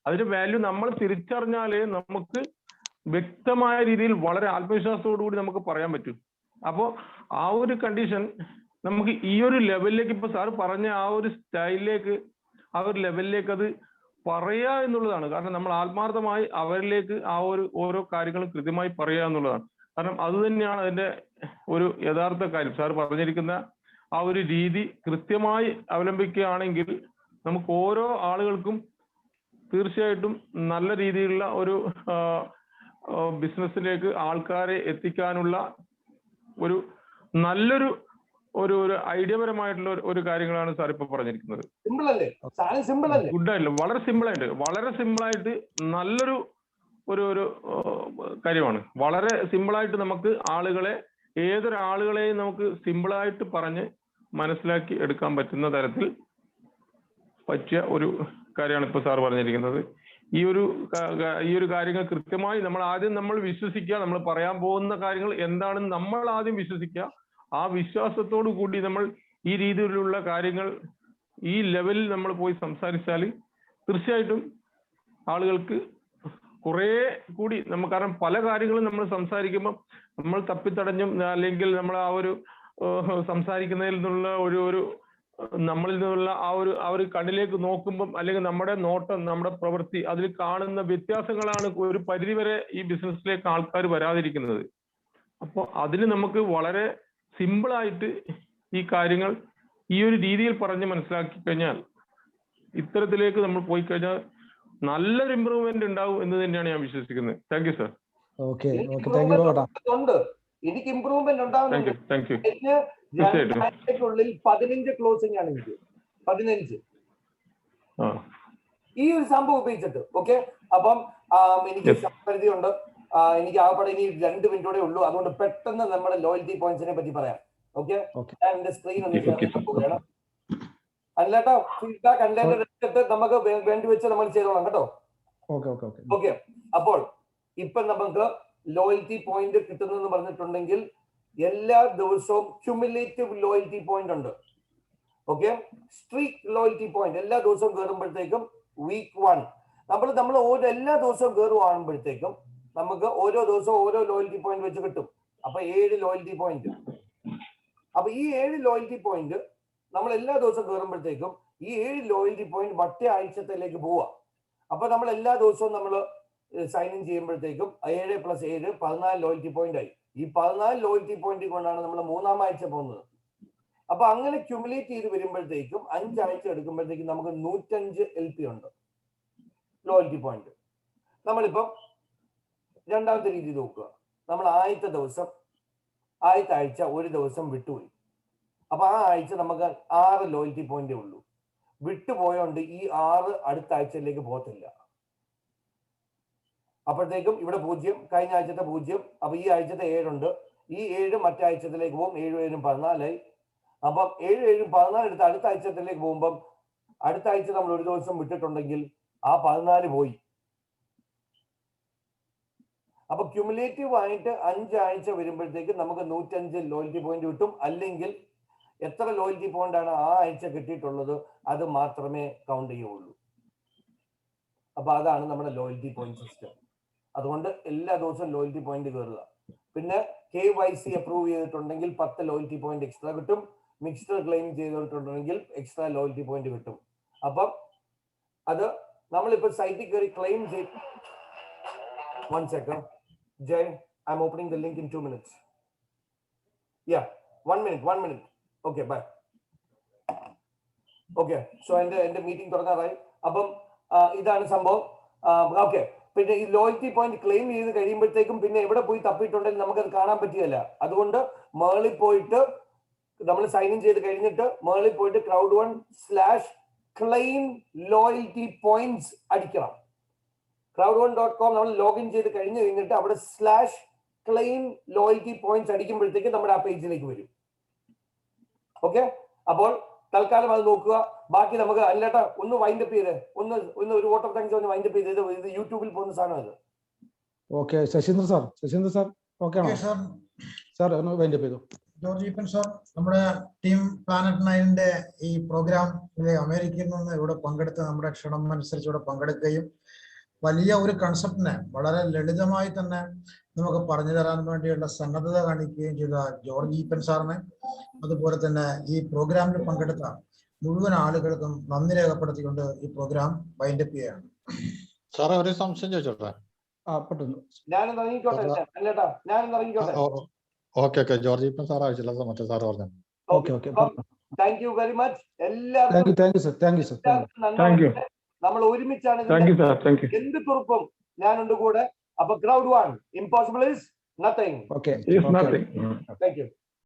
അതിന്റെ വാല്യൂ നമ്മൾ തിരിച്ചറിഞ്ഞാലേ നമുക്ക് വ്യക്തമായ രീതിയിൽ വളരെ ആത്മവിശ്വാസത്തോടു കൂടി നമുക്ക് പറയാൻ പറ്റും. അപ്പോൾ ആ ഒരു കണ്ടീഷൻ നമുക്ക് ഈ ഒരു ലെവലിലേക്ക്, ഇപ്പൊ സാർ പറഞ്ഞ ആ ഒരു സ്റ്റൈലിലേക്ക്, ആ ഒരു ലെവലിലേക്ക് അത് പറയുക എന്നുള്ളതാണ്. കാരണം നമ്മൾ ആത്മാർത്ഥമായി അവരിലേക്ക് ആ ഒരു ഓരോ കാര്യങ്ങളും കൃത്യമായി പറയുക എന്നുള്ളതാണ്. കാരണം അത് തന്നെയാണ് അതിന്റെ ഒരു യഥാർത്ഥ കാര്യം. സാർ പറഞ്ഞിരിക്കുന്ന ആ ഒരു രീതി കൃത്യമായി അവലംബിക്കുകയാണെങ്കിൽ നമുക്ക് ഓരോ ആളുകൾക്കും തീർച്ചയായിട്ടും നല്ല രീതിയിലുള്ള ഒരു ബിസിനസ്സിലേക്ക് ആൾക്കാരെ എത്തിക്കാനുള്ള ഒരു നല്ലൊരു ഒരു ഐഡിയപരമായിട്ടുള്ള ഒരു കാര്യങ്ങളാണ് സാർ ഇപ്പൊ പറഞ്ഞിരിക്കുന്നത്. ഗുഡായില്ല, വളരെ സിമ്പിളായിട്ട് നല്ലൊരു ഒരു കാര്യമാണ്. വളരെ സിമ്പിളായിട്ട് നമുക്ക് ആളുകളെ, ഏതൊരാളുകളെയും നമുക്ക് സിമ്പിളായിട്ട് പറഞ്ഞ് മനസ്സിലാക്കി എടുക്കാൻ പറ്റുന്ന തരത്തിൽ പറ്റിയ ഒരു കാര്യമാണ് ഇപ്പൊ സാർ പറഞ്ഞിരിക്കുന്നത്. ഈ ഒരു കാര്യങ്ങൾ കൃത്യമായി നമ്മൾ വിശ്വസിക്കുക. നമ്മൾ പറയാൻ പോകുന്ന കാര്യങ്ങൾ എന്താണെന്ന് നമ്മൾ ആദ്യം വിശ്വസിക്കുക. ആ വിശ്വാസത്തോടു കൂടി നമ്മൾ ഈ രീതിയിലുള്ള കാര്യങ്ങൾ ഈ ലെവലിൽ നമ്മൾ പോയി സംസാരിച്ചാൽ തീർച്ചയായിട്ടും ആളുകൾക്ക് കുറെ കൂടി കാരണം പല കാര്യങ്ങളും നമ്മൾ സംസാരിക്കുമ്പോൾ നമ്മൾ തപ്പിത്തടഞ്ഞും അല്ലെങ്കിൽ നമ്മൾ ആ ഒരു സംസാരിക്കുന്നതിൽ നിന്നുള്ള ഒരു നമ്മളിൽ നിന്നുള്ള ആ ഒരു കണ്ണിലേക്ക് നോക്കുമ്പം അല്ലെങ്കിൽ നമ്മുടെ നോട്ടം, നമ്മുടെ പ്രവൃത്തി, അതിൽ കാണുന്ന വ്യത്യാസങ്ങളാണ് ഒരു പരിധിവരെ ഈ ബിസിനസ്സിലേക്ക് ആൾക്കാർ വരാതിരിക്കുന്നത്. അപ്പോൾ അതിന് നമുക്ക് വളരെ സിമ്പിളായിട്ട് ഈ കാര്യങ്ങൾ ഈ ഒരു രീതിയിൽ പറഞ്ഞ് മനസ്സിലാക്കി കഴിഞ്ഞാൽ, ഇത്തരത്തിലേക്ക് നമ്മൾ പോയി കഴിഞ്ഞാൽ നല്ലൊരു ഇമ്പ്രൂവ്മെന്റ് ഉണ്ടാവും എന്ന് തന്നെയാണ് ഞാൻ വിശ്വസിക്കുന്നത്. Thank you sir. എനിക്ക് ഇമ്പ്രൂവ്മെന്റ് ഉണ്ടാവുന്നുണ്ട്. 15 ക്ലോസിംഗ് ആണ് എനിക്ക്. 15 ഈ ഒരു സംഭവം ഉപയോഗിച്ചിട്ട്. ഓക്കെ, അപ്പം എനിക്ക് പരിധി ഉണ്ട്. എനിക്ക് ആകപ്പാടെ ഇനി 2 മിനിറ്റോടെ ഉള്ളൂ. അതുകൊണ്ട് പെട്ടെന്ന് നമ്മുടെ ലോയൽറ്റി പോയിന്റ്സിനെ പറ്റി പറയാം. ഓക്കെ, ഞാൻ എന്റെ സ്ക്രീൻ ഒന്ന് പോവുകയാണ്. അല്ലേട്ടാ, ഫീഡ്ബാക്ക് എടുത്തിട്ട് നമുക്ക് വേണ്ടി വെച്ച് നമ്മൾ ചെയ്തോളാം കേട്ടോ. ഓക്കെ, അപ്പോൾ ഇപ്പൊ നമുക്ക് ലോയൽറ്റി പോയിന്റ് കിട്ടുന്നെന്ന് പറഞ്ഞിട്ടുണ്ടെങ്കിൽ എല്ലാ ദിവസവും ക്യുമുലേറ്റീവ് ലോയൽറ്റി പോയിന്റ് ഉണ്ട്. ഓക്കെ, സ്ട്രീക്ക് ലോയൽറ്റി പോയിന്റ് എല്ലാ ദിവസവും കയറുമ്പോഴത്തേക്കും വീക്ക് 1 നമ്മൾ എല്ലാ ദിവസവും കയറുവാകുമ്പോഴത്തേക്കും നമുക്ക് ഓരോ ദിവസവും ഓരോ ലോയൽറ്റി പോയിന്റ് വെച്ച് കിട്ടും. അപ്പൊ 7 ലോയൽറ്റി പോയിന്റ്. അപ്പൊ ഈ 7 ലോയൽറ്റി പോയിന്റ് നമ്മൾ എല്ലാ ദിവസവും കയറുമ്പോഴത്തേക്കും ഈ 7 ലോയൽറ്റി പോയിന്റ് മറ്റേ ആഴ്ചത്തിലേക്ക് പോവാ. അപ്പൊ നമ്മൾ എല്ലാ ദിവസവും നമ്മൾ സൈൻ ഇൻ ചെയ്യുമ്പോഴത്തേക്കും 7 + 7 14 ലോയൽറ്റി പോയിന്റ് ആയി. ഈ 14 ലോയൽറ്റി പോയിന്റ് കൊണ്ടാണ് നമ്മൾ 3-ാം ആഴ്ച പോകുന്നത്. അപ്പൊ അങ്ങനെ ക്യുമുലേറ്റ് ചെയ്ത് വരുമ്പോഴത്തേക്കും 5 ആഴ്ച എടുക്കുമ്പോഴത്തേക്കും നമുക്ക് 105 LP ഉണ്ട്, ലോയൽറ്റി പോയിന്റ്. നമ്മളിപ്പം രണ്ടാമത്തെ രീതി നോക്കുക. നമ്മൾ ആദ്യത്തെ ആഴ്ച ഒരു ദിവസം വിട്ടുപോയി. അപ്പൊ ആ ആഴ്ച നമുക്ക് 6 ലോയൽറ്റി പോയിന്റേ ഉള്ളൂ. വിട്ടുപോയോണ്ട് ഈ 6 അടുത്ത ആഴ്ചയിലേക്ക് പോകത്തില്ല. അപ്പോഴത്തേക്കും ഇവിടെ 0, കഴിഞ്ഞ ആഴ്ചത്തെ 0, അപ്പൊ ഈ ആഴ്ചത്തെ 7 ഉണ്ട്. ഈ 7 മറ്റേ ആഴ്ചത്തിലേക്ക് പോകും. 7 7 14 ആയി. അപ്പം 7 7 14 എടുത്ത് അടുത്ത ആഴ്ചത്തിലേക്ക് പോകുമ്പം അടുത്ത ആഴ്ച നമ്മൾ ഒരു ദിവസം വിട്ടിട്ടുണ്ടെങ്കിൽ ആ 14 പോയി. അപ്പൊ ക്യുമുലേറ്റീവ് ആയിട്ട് 5 ആഴ്ച വരുമ്പോഴത്തേക്ക് നമുക്ക് 105 ലോയൽറ്റി പോയിന്റ് കിട്ടും. അല്ലെങ്കിൽ എത്ര ലോയൽറ്റി പോയിന്റ് ആണ് ആ ആഴ്ച കിട്ടിയിട്ടുള്ളത് അത് മാത്രമേ കൗണ്ട് ചെയ്യുള്ളൂ. അപ്പൊ അതാണ് നമ്മുടെ ലോയൽറ്റി പോയിന്റ് സിസ്റ്റം. അതുകൊണ്ട് എല്ലാ ദിവസവും ലോയൽറ്റി പോയിന്റ് കയറുക. പിന്നെ KYC അപ്രൂവ് ചെയ്തിട്ടുണ്ടെങ്കിൽ 10 ലോയൽറ്റി പോയിന്റ് എക്സ്ട്രാ കിട്ടും. മിക്സ്ഡ് ക്ലെയിം ചെയ്തിട്ടുണ്ടെങ്കിൽ എക്സ്ട്രാ ലോയൽറ്റി പോയിന്റ് കിട്ടും. അപ്പം അത് നമ്മളിപ്പോ സൈറ്റിൽ കയറി ക്ലെയിം ചെയ്ത് 1 second. Jay, I'm opening the link in 2 minutes. Yeah, 1 minute. Okay, bye. Okay, so എന്റെ മീറ്റിംഗ് തുടങ്ങാറായി. അപ്പം ഇതാണ് സംഭവം. ഓക്കെ, പിന്നെ ഈ ലോയൽറ്റി പോയിന്റ് ക്ലെയിം ചെയ്ത് കഴിയുമ്പോഴത്തേക്കും പിന്നെ എവിടെ പോയി തപ്പിയിട്ടുണ്ടെങ്കിൽ നമുക്കത് കാണാൻ പറ്റിയല്ല. അതുകൊണ്ട് മേളിൽ പോയിട്ട് നമ്മൾ സൈൻ ഇൻ ചെയ്ത് കഴിഞ്ഞിട്ട് മേളിൽ പോയിട്ട് crowd1/claim loyalty points അടിക്കണം. crowd1.com നമ്മൾ ലോഗിൻ ചെയ്ത് കഴിഞ്ഞിട്ട് അവിടെ /claim loyalty points അടിക്കുമ്പോഴത്തേക്ക് നമ്മുടെ ആ പേജിലേക്ക് വരും. ഓക്കെ, അപ്പോൾ തൽക്കാലം അത് നോക്കുക. ബാക്കി നമുക്ക് അല്ലേട്ടാ ഒന്ന് വൈൻഡപ്പ് ചെയ്ത് ഒന്ന് ഒരു വോട്ട് ഓഫ് താങ്ക്സ് ഒന്ന് വൈൻഡപ്പ് ചെയ്ത് ഇത് യൂട്യൂബിൽ പോകുന്ന സാധനം അത്. ഓക്കെ, ശശീന്ദ്ര സാർ ഓക്കെ ആണോ സാർ? ഒന്ന് വൈൻഡപ്പ് ചെയ്തു. ജോർജ് ഈപ്പൻ സാർ, നമ്മുടെ ടീം പ്ലാനറ്റ് 9ന്റെ ഈ പ്രോഗ്രാമിലെ അമേരിക്കയിൽ നിന്ന് ഇവിടെ പങ്കെടുത്ത് നമ്മുടെ ക്ഷണം അനുസരിച്ച് ഇവിടെ പങ്കെടുക്കുകയും വലിയ ഒരു കൺസെപ്റ്റിനെ വളരെ ലളിതമായി തന്നെ നമുക്ക് പറഞ്ഞു തരാൻ വേണ്ടിയുള്ള സന്നദ്ധത കാണിക്കുകയും ചെയ്ത ജോർജ് ഈപ്പൻ സാറിനെ, അതുപോലെ തന്നെ ഈ പ്രോഗ്രാമിൽ പങ്കെടുത്ത മുഴുവൻ ആളുകൾക്കും നന്ദി രേഖപ്പെടുത്തിക്കൊണ്ട് ഈ പ്രോഗ്രാം വൈൻഡപ്പ് ചെയ്യുകയാണ്. സാറേ, ഒരു സംശയം ചോദിച്ചോട്ടെ? ഞാനൊന്ന് ഇറങ്ങിക്കോട്ടെ. ഓക്കെ, ജോർജ് ഈപ്പൻ സാർ ആവശ്യമില്ല, മറ്റേ സാർ പറഞ്ഞു. Thank you very much. എല്ലാവർക്കും നമ്മൾ ഒരുമിച്ചാണ്. എന്ത് കുറിപ്പും ഞാനുണ്ട് കൂടെ. അപ്പൊ crowd1, impossible is nothing. Okay. It's nothing. Thank you.